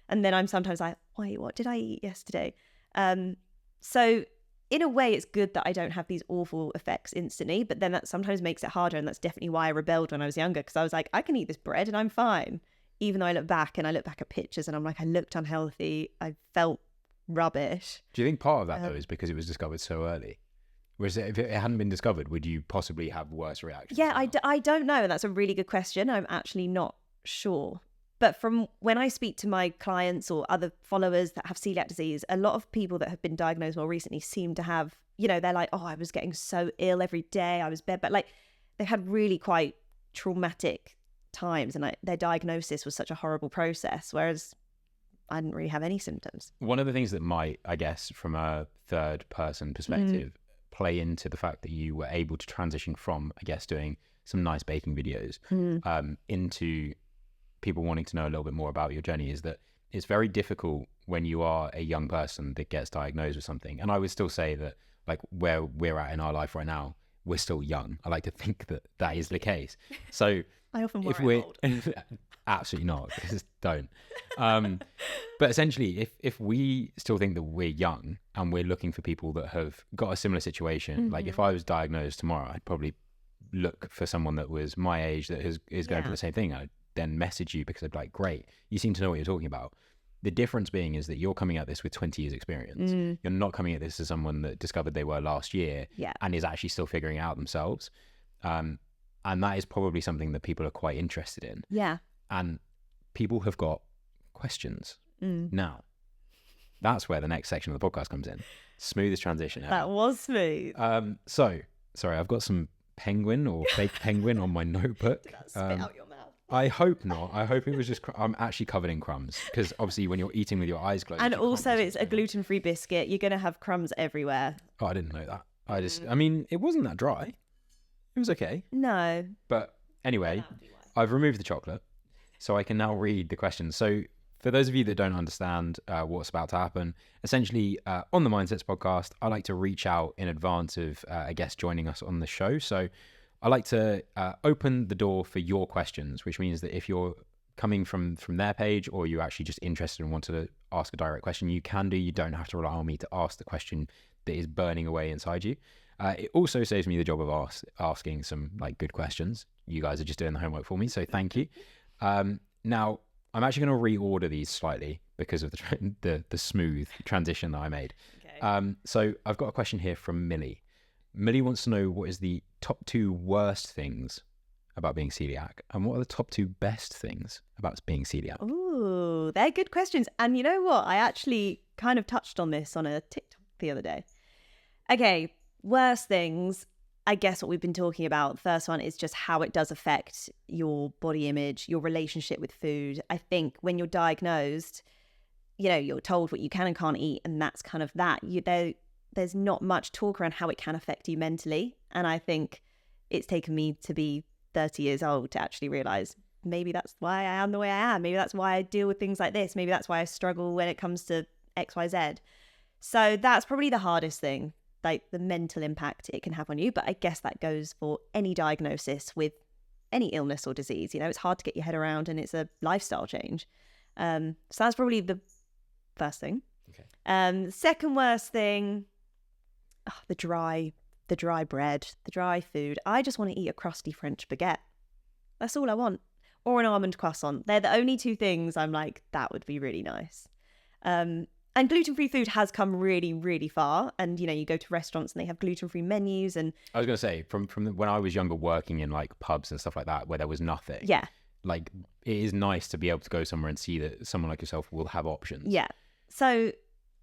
And then I'm sometimes like, wait, what did I eat yesterday? So in a way, it's good that I don't have these awful effects instantly, but then that sometimes makes it harder. And that's definitely why I rebelled when I was younger, because I was like, I can eat this bread and I'm fine. Even though I look back at pictures and I'm like, I looked unhealthy. I felt rubbish. Do you think part of that though is because it was discovered so early? Whereas if it hadn't been discovered, would you possibly have worse reactions? Yeah, I don't know. And that's a really good question. I'm actually not sure. But from when I speak to my clients or other followers that have celiac disease, a lot of people that have been diagnosed more recently seem to have, they're like, oh, I was getting so ill every day. I was bed, but like they've had really quite traumatic times, and their diagnosis was such a horrible process. Whereas I didn't really have any symptoms. One of the things that might, I guess, from a third person perspective, play into the fact that you were able to transition from, I guess, doing some nice baking videos into people wanting to know a little bit more about your journey is that it's very difficult when you are a young person that gets diagnosed with something. And I would still say that like where we're at in our life right now, we're still young. I like to think that that is the case. So I often worry I'm old. Absolutely not. Just don't. But essentially, if we still think that we're young and we're looking for people that have got a similar situation, like if I was diagnosed tomorrow, I'd probably look for someone that was my age that is going through the same thing. I'd then message you because I'd be like, great, you seem to know what you're talking about. The difference being is that you're coming at this with 20 years experience. You're not coming at this as someone that discovered they were last year and is actually still figuring it out themselves. And that is probably something that people are quite interested in. Yeah. And people have got questions. Now, that's where the next section of the podcast comes in. Smoothest transition ever. That was smooth. So, sorry, I've got some penguin or fake penguin on my notebook. Did that spit out your mouth? I hope not. I hope it was just, I'm actually covered in crumbs because obviously when you're eating with your eyes closed. And also it's a gluten-free biscuit. You're going to have crumbs everywhere. Oh, I didn't know that. I mean, it wasn't that dry. It was okay. No. But anyway, I've removed the chocolate so I can now read the questions. So for those of you that don't understand what's about to happen, essentially on the Mindsets podcast, I like to reach out in advance of a guest joining us on the show. So I like to open the door for your questions, which means that if you're coming from their page or you're actually just interested and want to ask a direct question, you can do. You don't have to rely on me to ask the question that is burning away inside you. It also saves me the job of asking some like good questions. You guys are just doing the homework for me, so thank you. Now, I'm actually going to reorder these slightly because of the smooth transition that I made. Okay. So I've got a question here from Millie. Millie wants to know what is the top 2 worst things about being celiac and what are the top 2 best things about being celiac? Ooh, they're good questions. And you know what? I actually kind of touched on this on a TikTok the other day. Okay, worst things. I guess what we've been talking about. The first one is just how it does affect your body image, your relationship with food. I think when you're diagnosed, you know, you're told what you can and can't eat, and that's kind of that. There's not much talk around how it can affect you mentally. And I think it's taken me to be 30 years old to actually realize maybe that's why I am the way I am. Maybe that's why I deal with things like this. Maybe that's why I struggle when it comes to X, Y, Z. So that's probably the hardest thing, like the mental impact it can have on you. But I guess that goes for any diagnosis with any illness or disease. You know, it's hard to get your head around and it's a lifestyle change. So that's probably the first thing. Okay. The second worst thing, the dry bread, the dry food. I just want to eat a crusty French baguette. That's all I want. Or an almond croissant. They're the only 2 things I'm like, that would be really nice. And gluten-free food has come really, really far. And, you know, you go to restaurants and they have gluten-free menus. And I was going to say, from when I was younger, working in like pubs and stuff like that, where there was nothing. Yeah. Like, it is nice to be able to go somewhere and see that someone like yourself will have options. Yeah. So,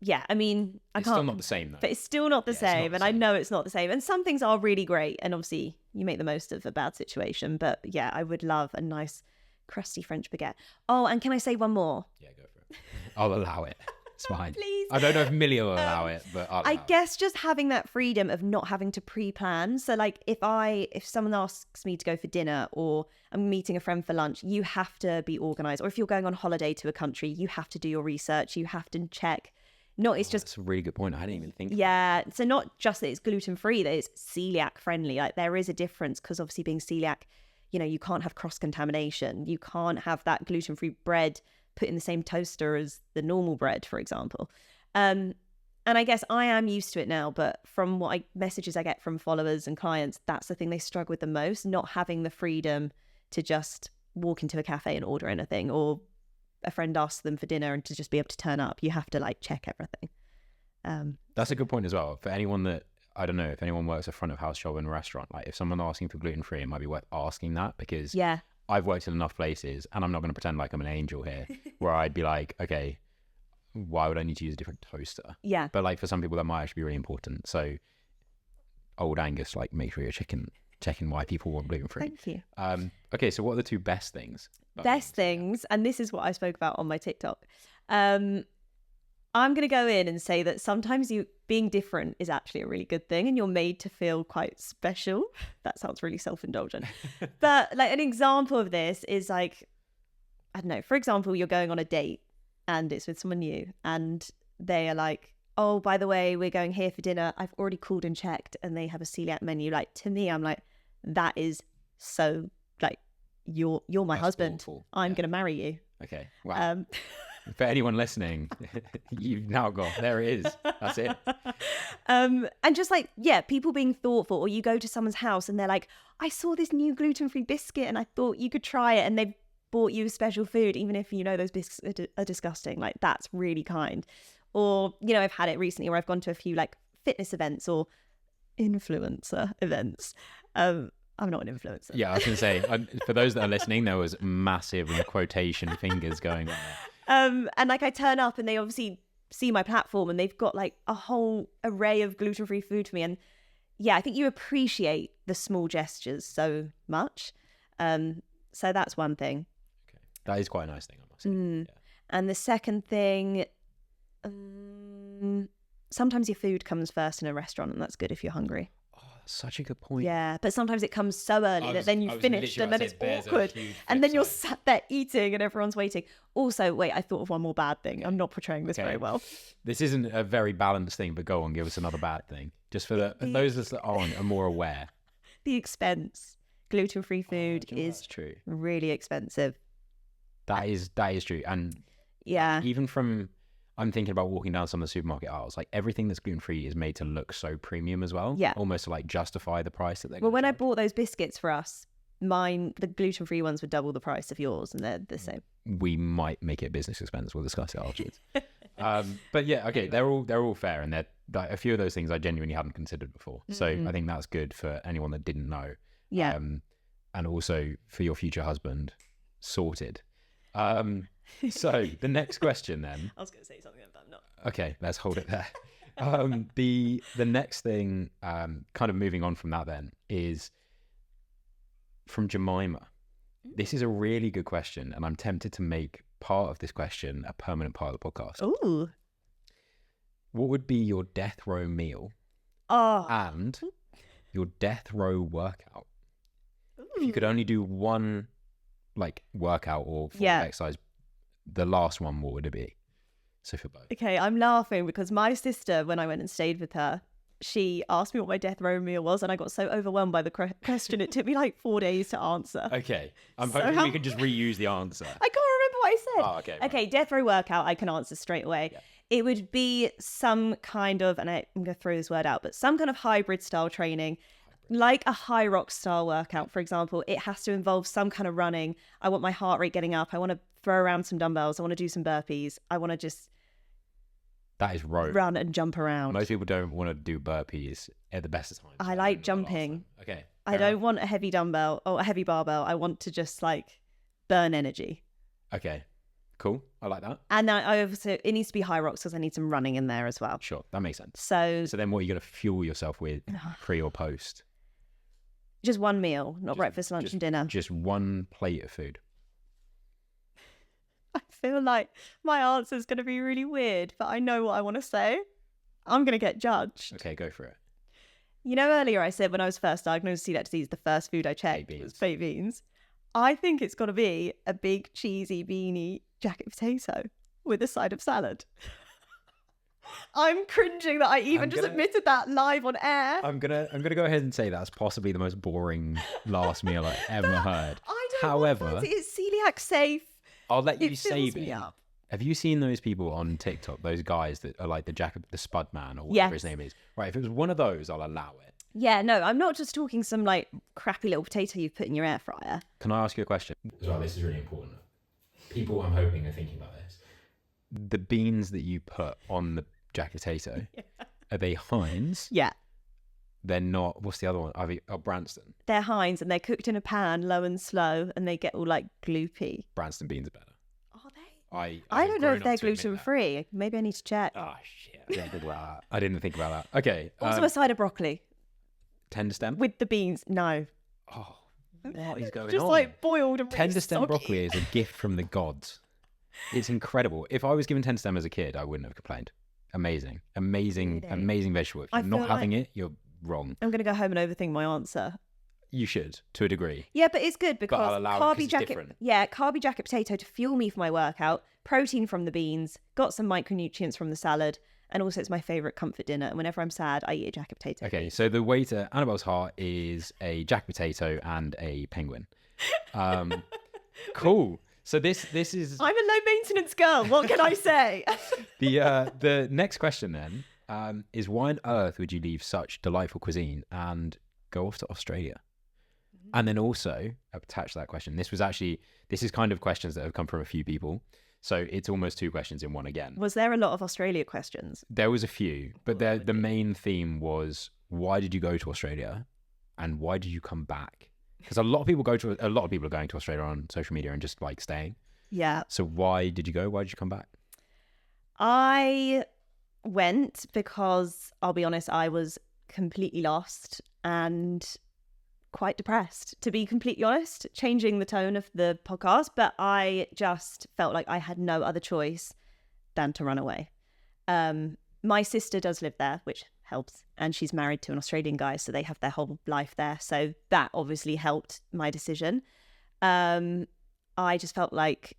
yeah, I mean, I it's can't. Still not the same, though. But it's still not the same. And I know it's not the same. And some things are really great. And obviously, you make the most of a bad situation. But yeah, I would love a nice crusty French baguette. Oh, and can I say one more? Yeah, go for it. I'll allow it. It's fine. Please. I don't know if Millie will allow it, but I guess just having that freedom of not having to pre-plan. So like if someone asks me to go for dinner or I'm meeting a friend for lunch, you have to be organized. Or if you're going on holiday to a country, you have to do your research. You have to check. It's just... That's a really good point. I didn't even think Yeah. So not just that it's gluten-free, that it's celiac friendly. Like there is a difference because obviously being celiac, you know, you can't have cross-contamination. You can't have that gluten-free bread put in the same toaster as the normal bread, for example. And I guess I am used to it now, but from messages I get from followers and clients, that's the thing they struggle with the most, not having the freedom to just walk into a cafe and order anything, or a friend asks them for dinner and to just be able to turn up. You have to like check everything. That's a good point as well. For anyone that, I don't know, if anyone works a front of house job in a restaurant, like if someone asking for gluten-free, it might be worth asking that because I've worked in enough places, and I'm not going to pretend like I'm an angel here, where I'd be like, okay, why would I need to use a different toaster? Yeah. But like for some people, that might actually be really important. So, old Angus, like make sure you're checking why people want gluten-free. Thank you. Okay, so what are the 2 best things? Best things, and this is what I spoke about on my TikTok. I'm going to go in and say that sometimes being different is actually a really good thing and you're made to feel quite special. That sounds really self-indulgent. But like an example of this is like, I don't know, for example, you're going on a date and it's with someone new and they are like, oh, by the way, we're going here for dinner. I've already called and checked and they have a celiac menu. Like to me, I'm like, that is so like, you're my husband. Awful. I'm going to marry you. Okay. Wow. For anyone listening, you've now got, there it is. That's it. And just like, yeah, people being thoughtful, or you go to someone's house and they're like, I saw this new gluten-free biscuit and I thought you could try it. And they've bought you special food, even if you know those biscuits are disgusting. Like, that's really kind. Or, you know, I've had it recently where I've gone to a few like fitness events or influencer events. I'm not an influencer. Yeah, I was going to say, for those that are listening, there was massive quotation fingers going on there. And like I turn up and they obviously see my platform and they've got like a whole array of gluten-free food for me. And yeah, I think you appreciate the small gestures so much. So that's one thing. Okay. That is quite a nice thing, I must say. Yeah. And the second thing, sometimes your food comes first in a restaurant, and that's good if you're hungry. Oh, that's such a good point. Yeah, but sometimes it comes so early that then you've finished and then it's awkward. And then you're sat there eating and everyone's waiting. Also, wait, I thought of one more bad thing. I'm not portraying this very well. This isn't a very balanced thing, but go on, give us another bad thing. Just for those that aren't are more aware. The expense. Gluten-free food is true. Really expensive. That is true. And yeah, even from, I'm thinking about walking down some of the supermarket aisles, like everything that's gluten-free is made to look so premium as well. Yeah. Almost to like justify the price that they're Well, when I charge. bought those biscuits for us, the gluten-free ones were double the price of yours, and they're the same. We might make it business expense. We'll discuss it afterwards. But yeah, okay, anyway. they're all fair, and they're like, a few of those things I genuinely hadn't considered before. So I think that's good for anyone that didn't know. Yeah. And also for your future husband, sorted. So the next question then. I was going to say something, but I'm not. Okay, let's hold it there. The next thing, kind of moving on from that then, is from Jemima. This is a really good question, and I'm tempted to make part of this question a permanent part of the podcast. Ooh. What would be your death row meal and your death row workout? Ooh. If you could only do one like workout or form of exercise, the last one, what would it be? So for both. Okay, I'm laughing because my sister, when I went and stayed with her, she asked me what my death row meal was, and I got so overwhelmed by the question it took me like 4 days to answer. Okay, I'm hoping we can just reuse the answer. I can't remember what I said. Oh, okay. Okay, death row workout, I can answer straight away. Yeah. It would be some kind of, and I'm going to throw this word out, but some kind of hybrid style training, like a high rock style workout, for example. It has to involve some kind of running. I want my heart rate getting up. I want to throw around some dumbbells. I want to do some burpees. I want to just That is rogue. run and jump around. Most people don't want to do burpees at the best of times. I like jumping. Okay. I don't want a heavy dumbbell or a heavy barbell. I want to just like burn energy. Okay. Cool. I like that. And I also, it needs to be high rocks because I need some running in there as well. Sure. That makes sense. So then what are you going to fuel yourself with pre or post? just one meal, not breakfast, lunch, and dinner. Just one plate of food. I feel like my answer is going to be really weird, but I know what I want to say. I'm going to get judged. Okay, go for it. You know, earlier I said when I was first diagnosed with celiac disease, the first food I checked was baked beans. I think it's got to be a big cheesy beanie jacket potato with a side of salad. I'm cringing that I even admitted that live on air. I'm gonna go ahead and say that's possibly the most boring last meal I've ever heard. However, it's celiac safe. I'll let you save me it. up. Have you seen those people on TikTok? Those guys that are like the Spud Man or whatever his name is. Right. If it was one of those, I'll allow it. Yeah, no, I'm not just talking some like crappy little potato you've put in your air fryer. Can I ask you a question? Well, this is really important. People, I'm hoping, are thinking about this. The beans that you put on the jacket potato, are they Heinz? Yeah. They're not. What's the other one? Branston. They're Heinz, and they're cooked in a pan, low and slow, and they get all like gloopy. Branston beans are better. Are they? I don't know if they're gluten free. Maybe I need to check. Oh shit! I didn't think about that. Okay. Also, a side of broccoli Tender stem with the beans. No. Oh, what is going on? Just like boiled and tender stem soggy. broccoli is a gift from the gods. It's incredible. If I was given tender stem as a kid, I wouldn't have complained. Amazing vegetable. If you're not having it, you're wrong. I'm going to go home and overthink my answer. You should, to a degree. Yeah, but it's good because I'll allow carby it 'cause it's jacket. different. Yeah, carby jacket potato to fuel me for my workout. Protein from the beans. Got some micronutrients from the salad, and also it's my favorite comfort dinner. And whenever I'm sad, I eat a jacket potato. Okay, so the way to Annabelle's heart is a jacket potato and a penguin. Cool. So this is I'm a low maintenance girl. What can I say? the next question then is why on earth would you leave such delightful cuisine and go off to Australia? And then also attach that question. This is kind of questions that have come from a few people. So it's almost two questions in one again. Was there a lot of Australia questions? There was a few, but the main theme was, why did you go to Australia and why did you come back? Because a lot of people are going to Australia on social media and just like staying. Yeah. So why did you go? Why did you come back? I went because, I'll be honest, I was completely lost and quite depressed, to be completely honest, changing the tone of the podcast. But I just felt like I had no other choice than to run away. My sister does live there, which helps. And she's married to an Australian guy, so they have their whole life there. So that obviously helped my decision. I just felt like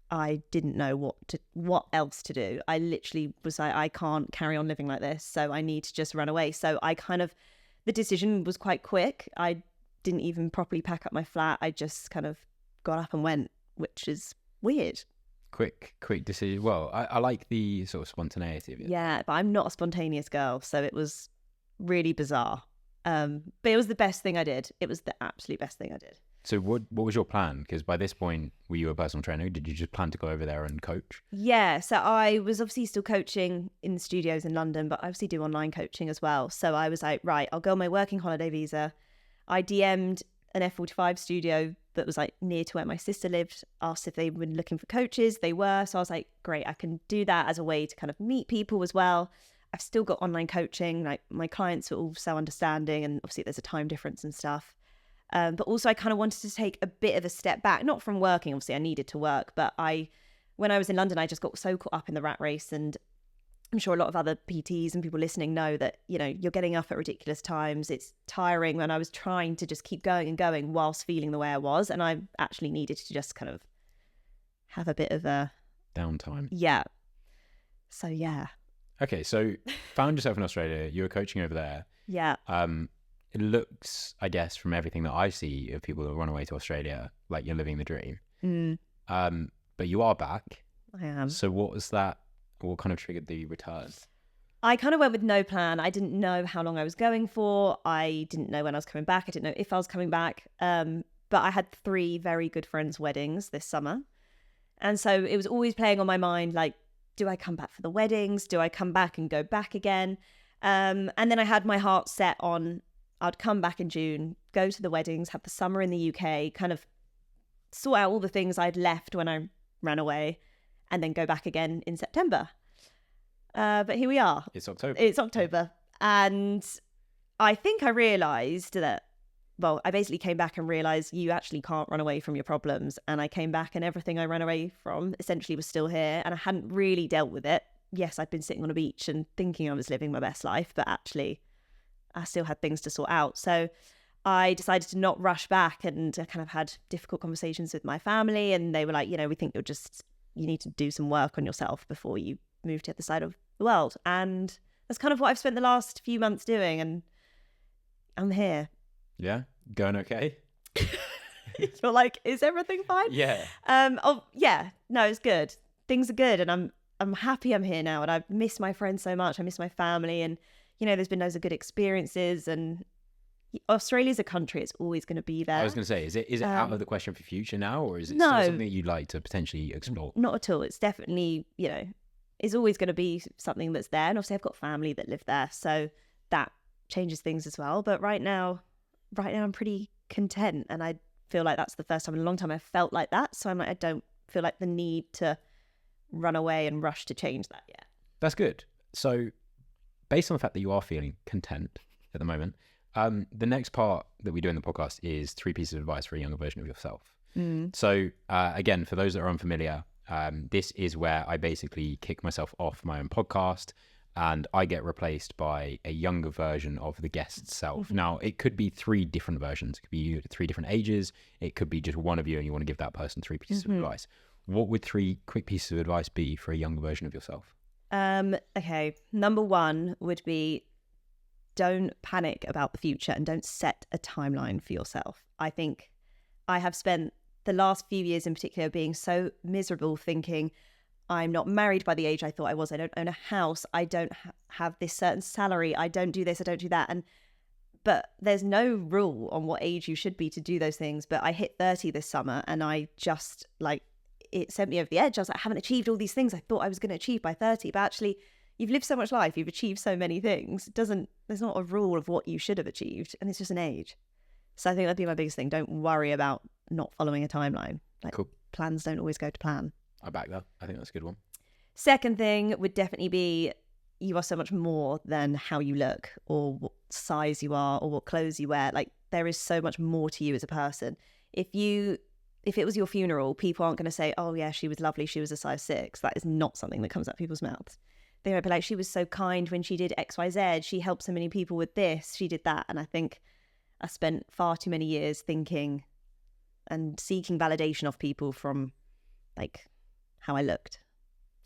I didn't know what else to do. I literally was like, I can't carry on living like this, so I need to just run away. So the decision was quite quick. I didn't even properly pack up my flat. I just kind of got up and went, which is weird. Quick decision. Well, I like the sort of spontaneity of it. Yeah, but I'm not a spontaneous girl, so it was really bizarre. But it was the best thing I did. It was the absolute best thing I did. So what was your plan? Because by this point, were you a personal trainer? Did you just plan to go over there and coach? Yeah, so I was obviously still coaching in the studios in London, but I obviously do online coaching as well. So I was like, right, I'll go on my working holiday visa. I DM'd an F45 studio that was like near to where my sister lived, asked if they were looking for coaches. They were. So I was like, great, I can do that as a way to kind of meet people as well. I've still got online coaching. Like, my clients are all so understanding, and obviously there's a time difference and stuff. But also I kind of wanted to take a bit of a step back, not from working. Obviously I needed to work, but when I was in London, I just got so caught up in the rat race. And I'm sure a lot of other PTs and people listening know that, you know, you're getting up at ridiculous times. It's tiring, when I was trying to just keep going and going whilst feeling the way I was. And I actually needed to just kind of have a bit of a downtime. Yeah. So, yeah. Okay. So found yourself in Australia. You were coaching over there. Yeah. It looks, I guess, from everything that I see of people that run away to Australia, like you're living the dream. But you are back. I am. So what was that? What kind of triggered the return? I kind of went with no plan. I didn't know how long I was going for. I didn't know when I was coming back. I didn't know if I was coming back. But I had 3 very good friends' weddings this summer. And so it was always playing on my mind, like, do I come back for the weddings? Do I come back and go back again? And then I had my heart set on, I'd come back in June, go to the weddings, have the summer in the UK, kind of sort out all the things I'd left when I ran away, and then go back again in September. But here we are. It's October. And I think I realised that, well, I basically came back and realised you actually can't run away from your problems. And I came back and everything I ran away from essentially was still here, and I hadn't really dealt with it. Yes, I'd been sitting on a beach and thinking I was living my best life, but actually I still had things to sort out. So I decided to not rush back, and I kind of had difficult conversations with my family, and they were like, you know, we think you need to do some work on yourself before you move to the other side of the world. And that's kind of what I've spent the last few months doing, and I'm here. Yeah? Going okay? You're like, is everything fine? Yeah. Yeah. No, it's good. Things are good, and I'm happy I'm here now, and I miss my friends so much. I miss my family, and you know, there's been loads of good experiences, and Australia's a country. It's always going to be there. I was going to say, is it out of the question for future now, or is it no, still something you'd like to potentially explore? Not at all. It's definitely, you know, it's always going to be something that's there. And obviously I've got family that live there, so that changes things as well. But right now I'm pretty content, and I feel like that's the first time in a long time I've felt like that. So I'm like, I don't feel like the need to run away and rush to change that yet. That's good. So based on the fact that you are feeling content at the moment, the next part that we do in the podcast is 3 pieces of advice for a younger version of yourself. So again, for those that are unfamiliar, this is where I basically kick myself off my own podcast, and I get replaced by a younger version of the guest's self. Now, it could be 3 different versions. It could be you at 3 different ages. It could be just one of you, and you want to give that person 3 pieces of advice. What would 3 quick pieces of advice be for a younger version of yourself? Okay. Number 1 would be, don't panic about the future, and don't set a timeline for yourself. I think I have spent the last few years in particular being so miserable, thinking I'm not married by the age I thought I was. I don't own a house. I don't have this certain salary. I don't do this. I don't do that. And But there's no rule on what age you should be to do those things. But I hit 30 this summer, and I just like, it sent me over the edge. I was like, I haven't achieved all these things I thought I was going to achieve by 30. But actually, you've lived so much life, you've achieved so many things. There's not a rule of what you should have achieved, and it's just an age. So I think that'd be my biggest thing. Don't worry about not following a timeline. Like, cool. Plans don't always go to plan. I back that. I think that's a good one. Second thing would definitely be, you are so much more than how you look or what size you are or what clothes you wear. Like, there is so much more to you as a person. If it was your funeral, people aren't going to say, oh yeah, she was lovely, she was a size 6. That is not something that comes out of people's mouths. They might be like, she was so kind when she did XYZ, she helped so many people with this, she did that. And I think I spent far too many years thinking and seeking validation of people from like how I looked.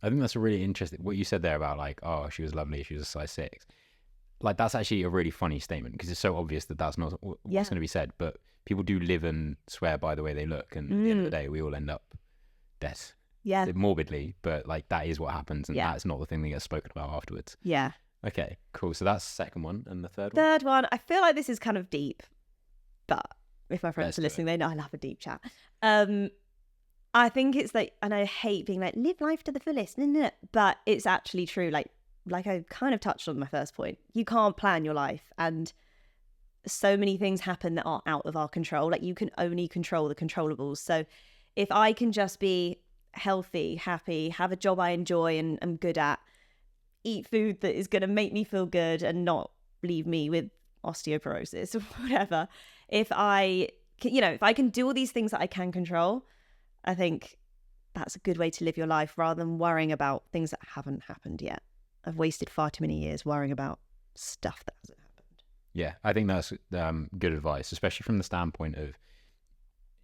I think that's a really interesting, what you said there about like, oh, she was lovely, she was a size 6. Like, that's actually a really funny statement, because it's so obvious that that's not what's going to be said. But people do live and swear by the way they look. And at the end of the day, we all end up dead. Yeah. Morbidly, but like, that is what happens. And that's not the thing that gets spoken about afterwards. Yeah. Okay, cool. So that's the second one. And the third one? Third one, I feel like this is kind of deep, but if my friends are listening, they know I love a deep chat. I think it's like, and I hate being like, live life to the fullest, but it's actually true. Like I kind of touched on my first point. You can't plan your life, and so many things happen that are out of our control. Like, you can only control the controllables. So if I can just be healthy, happy, have a job I enjoy and am good at, eat food that is going to make me feel good and not leave me with osteoporosis or whatever. If I can do all these things that I can control, I think that's a good way to live your life, rather than worrying about things that haven't happened yet. I've wasted far too many years worrying about stuff that hasn't happened. Yeah, I think that's good advice, especially from the standpoint of,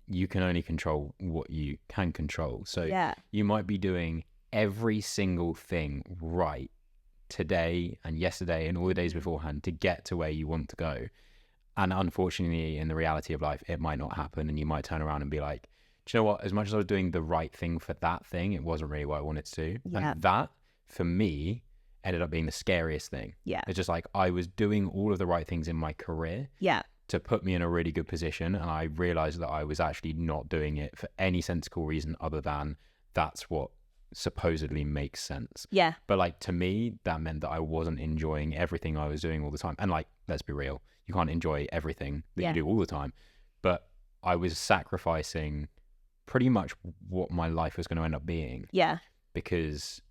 you can only control what you can control. So you might be doing every single thing right today and yesterday and all the days beforehand to get to where you want to go. And unfortunately, in the reality of life, it might not happen. And you might turn around and be like, do you know what? As much as I was doing the right thing for that thing, it wasn't really what I wanted to do. Yeah. And that, for me, ended up being the scariest thing. Yeah. It's just like, I was doing all of the right things in my career to put me in a really good position. And I realized that I was actually not doing it for any sensible reason other than that's what supposedly makes sense. Yeah. But like, to me, that meant that I wasn't enjoying everything I was doing all the time. And like, let's be real, you can't enjoy everything that you do all the time. But I was sacrificing pretty much what my life was going to end up being. Yeah. Because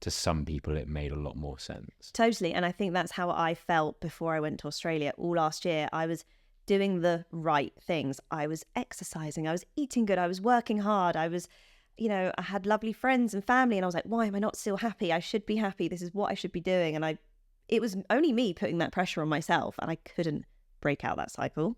to some people, it made a lot more sense. Totally. And I think that's how I felt before I went to Australia. All last year, I was doing the right things. I was exercising. I was eating good. I was working hard. I was, I had lovely friends and family. And I was like, why am I not still happy? I should be happy. This is what I should be doing. And it was only me putting that pressure on myself. And I couldn't break out that cycle.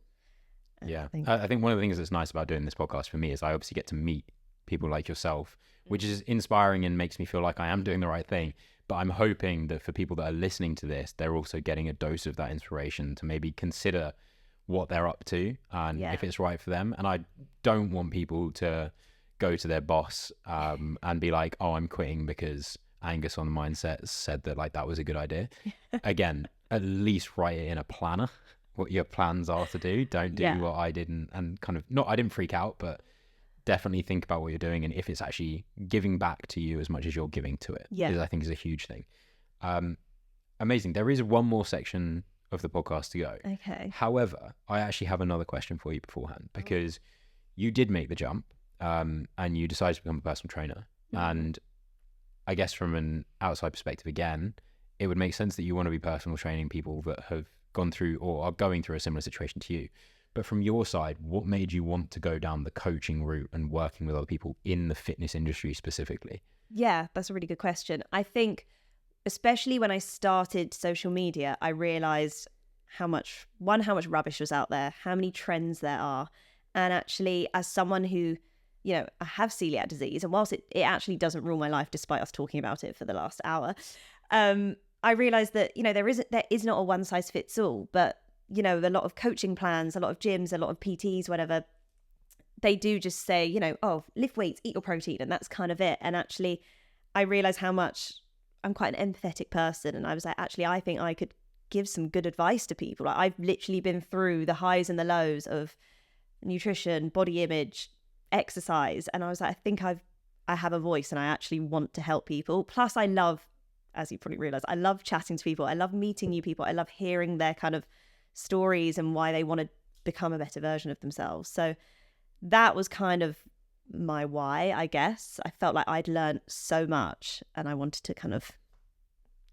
Yeah. I think one of the things that's nice about doing this podcast for me is I obviously get to meet people like yourself, which is inspiring and makes me feel like I am doing the right thing. But I'm hoping that for people that are listening to this, they're also getting a dose of that inspiration to maybe consider what they're up to and if it's right for them. And I don't want people to go to their boss and be like, oh, I'm quitting because Angus on the Mindset said that like that was a good idea. Again, at least write it in a planner, what your plans are to do. Don't do what I didn't, and kind of I didn't freak out, but definitely think about what you're doing and if it's actually giving back to you as much as you're giving to it. Because I think is a huge thing. Amazing. There is one more section of the podcast to go. Okay. However, I actually have another question for you beforehand, because you did make the jump and you decided to become a personal trainer. And I guess from an outside perspective, again, it would make sense that you want to be personal training people that have gone through or are going through a similar situation to you. But from your side, what made you want to go down the coaching route and working with other people in the fitness industry specifically? Yeah, that's a really good question. I think, especially when I started social media, I realized how much rubbish was out there, how many trends there are. And actually, as someone who, I have celiac disease, and whilst it actually doesn't rule my life, despite us talking about it for the last hour, I realized that, there is not a one size fits all, but, a lot of coaching plans, a lot of gyms, a lot of PTs, whatever, they do just say, oh, lift weights, eat your protein, and that's kind of it. And actually, I realized how much I'm quite an empathetic person. And I was like, actually, I think I could give some good advice to people. Like, I've literally been through the highs and the lows of nutrition, body image, exercise, and I was like, I think I have a voice and I actually want to help people. Plus, I love, as you probably realize, I love chatting to people. I love meeting new people. I love hearing their kind of stories and why they want to become a better version of themselves. So that was kind of my why, I guess. I felt like I'd learned so much and I wanted to kind of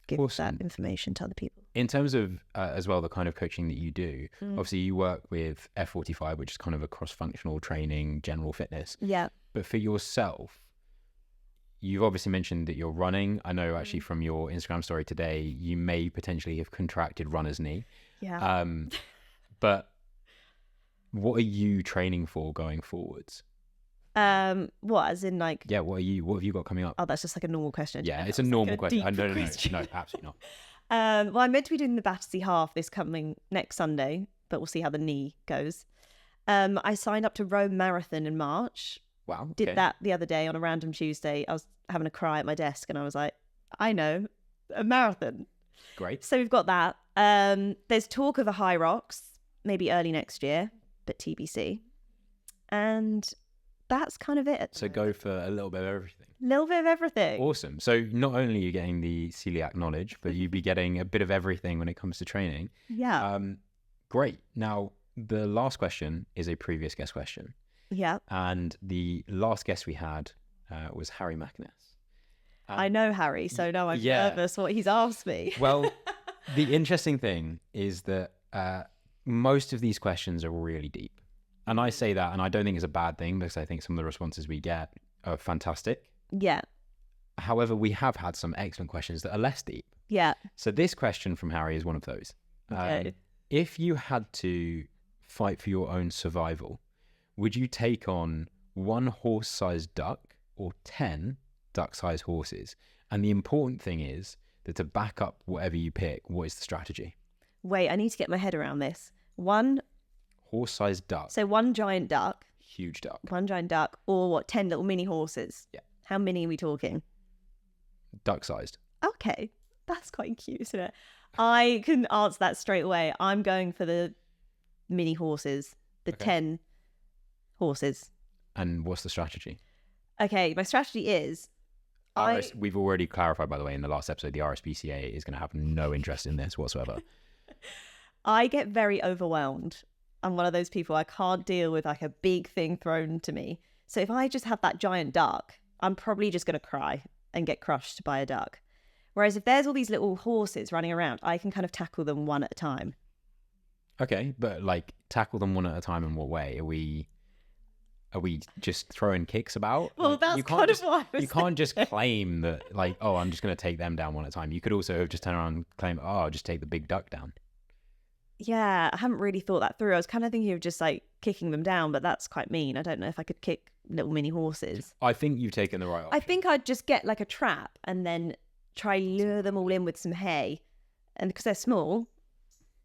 give that information to other people. In terms of, as well, the kind of coaching that you do, obviously you work with F45, which is kind of a cross-functional training, general fitness. Yeah. But for yourself, you've obviously mentioned that you're running. I know actually from your Instagram story today, you may potentially have contracted runner's knee. Yeah. But what are you training for going forwards? What, as in like... Yeah, what have you got coming up? Oh, that's just like a normal question. Yeah, it's a normal question. No, absolutely not. Well, I'm meant to be doing the Battersea Half this coming next Sunday, but we'll see how the knee goes. I signed up to Rome Marathon in March. Wow. Okay. Did that the other day on a random Tuesday. I was having a cry at my desk and I was like, I know, a marathon. Great. So we've got that. There's talk of a High Rocks, maybe early next year, but TBC. And that's kind of it. So go for a little bit of everything. Little bit of everything. Awesome. So not only are you getting the celiac knowledge, but you'd be getting a bit of everything when it comes to training. Yeah. Great. Now, the last question is a previous guest question. Yeah. And the last guest we had was Harry McInnes. I know Harry, so now I'm nervous what he's asked me. Well, the interesting thing is that most of these questions are really deep. And I say that, and I don't think it's a bad thing because I think some of the responses we get are fantastic. Yeah. However, we have had some excellent questions that are less deep. Yeah. So this question from Harry is one of those. Okay. If you had to fight for your own survival, would you take on 1 horse-sized duck or 10 duck-sized horses? And the important thing is that to back up whatever you pick, what is the strategy? Wait, I need to get my head around this. 1 horse-sized duck. So 1 giant duck. Huge duck. 1 giant duck, or what, 10 little mini horses? Yeah. How many are we talking? Duck-sized. Okay, that's quite cute, isn't it? I can answer that straight away. I'm going for the mini horses, the 10 horses. And what's the strategy? Okay, my strategy is... We've already clarified, by the way, in the last episode, the RSPCA is going to have no interest in this whatsoever. I get very overwhelmed. I'm one of those people, I can't deal with like a big thing thrown to me. So if I just have that giant duck, I'm probably just going to cry and get crushed by a duck. Whereas if there's all these little horses running around, I can kind of tackle them one at a time. Okay, but like tackle them one at a time in what way? Are we just throwing kicks about? Well, like, that's kind of what I was You can't just claim that like, oh, I'm just going to take them down one at a time. You could also have just turned around and claim, oh, I'll just take the big duck down. Yeah, I haven't really thought that through. I was kind of thinking of just like kicking them down, but that's quite mean. I don't know if I could kick little mini horses. I think you've taken the right option. I think I'd just get like a trap and then try lure them all in with some hay. And because they're small,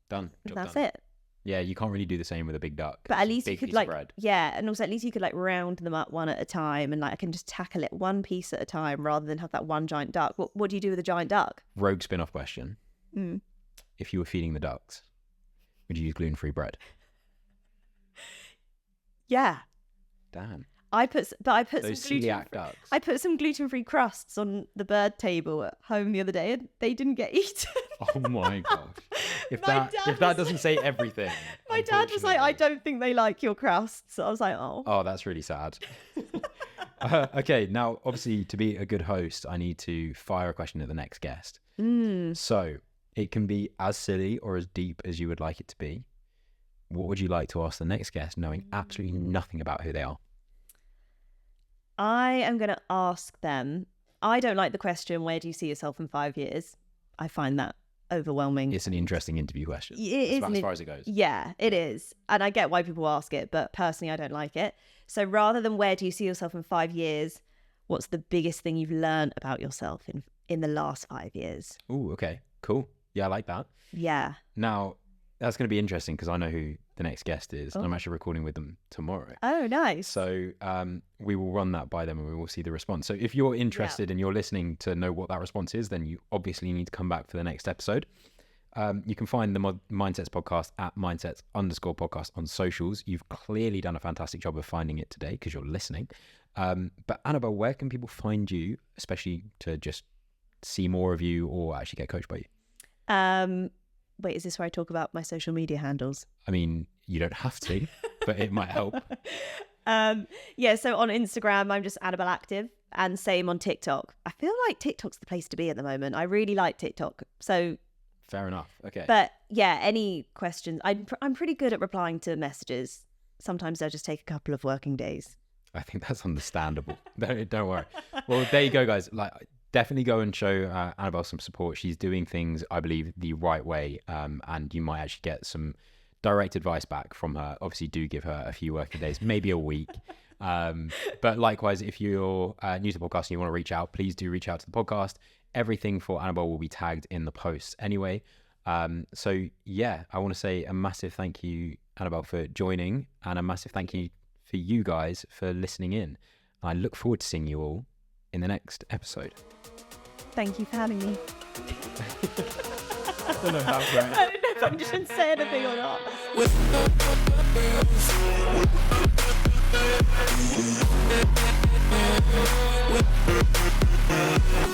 done. That's done. it. Yeah, you can't really do the same with a big duck. But at least you could like, bread. yeah, and also at least you could like round them up one at a time, and like I can just tackle it one piece at a time rather than have that one giant duck. What do you do with a giant duck? Rogue spin-off question. If you were feeding the ducks, would you use gluten-free bread? Yeah. Damn. I put Those some celiac ducks. I put some gluten-free crusts on the bird table at home the other day, and they didn't get eaten. Oh my gosh! If that doesn't say everything. My dad was like, "I don't think they like your crusts." So I was like, "Oh." Oh, that's really sad. Okay, now obviously to be a good host, I need to fire a question at the next guest. So it can be as silly or as deep as you would like it to be. What would you like to ask the next guest, knowing absolutely nothing about who they are? I am going to ask them. I don't like the question, where do you see yourself in 5 years? I find that overwhelming. It's an interesting interview question. It is as far as it goes. Yeah, it is. And I get why people ask it, but personally, I don't like it. So rather than where do you see yourself in 5 years, what's the biggest thing you've learned about yourself in the last 5 years? Ooh, okay, cool. Yeah, I like that. Yeah. Now, that's going to be interesting because I know who the next guest is. And I'm actually recording with them tomorrow. Oh, nice. So we will run that by them and we will see the response. So if you're interested and you're listening to know what that response is, then you obviously need to come back for the next episode. You can find the Mindsets podcast at mindsets_podcast on socials. You've clearly done a fantastic job of finding it today because you're listening. But Annabel, where can people find you, especially to just see more of you or actually get coached by you? Wait, is this where I talk about my social media handles? I mean, you don't have to, but it might help. Yeah, so on Instagram, I'm just Annabel Active, and same on TikTok. I feel like TikTok's the place to be at the moment. I really like TikTok. So fair enough. Okay. But yeah, any questions? I'm pretty good at replying to messages. Sometimes they'll just take a couple of working days. I think that's understandable. Don't worry. Well, there you go, guys. Like, definitely go and show Annabel some support. She's doing things, I believe, the right way, and you might actually get some direct advice back from her. Obviously, do give her a few working days, maybe a week. But likewise, if you're new to the podcast and you want to reach out, please do reach out to the podcast. Everything for Annabel will be tagged in the post anyway. So yeah, I want to say a massive thank you, Annabel, for joining, and a massive thank you for you guys for listening in. I look forward to seeing you all in the next episode. Thank you for having me. I don't know how great. I don't know if I should say anything or not.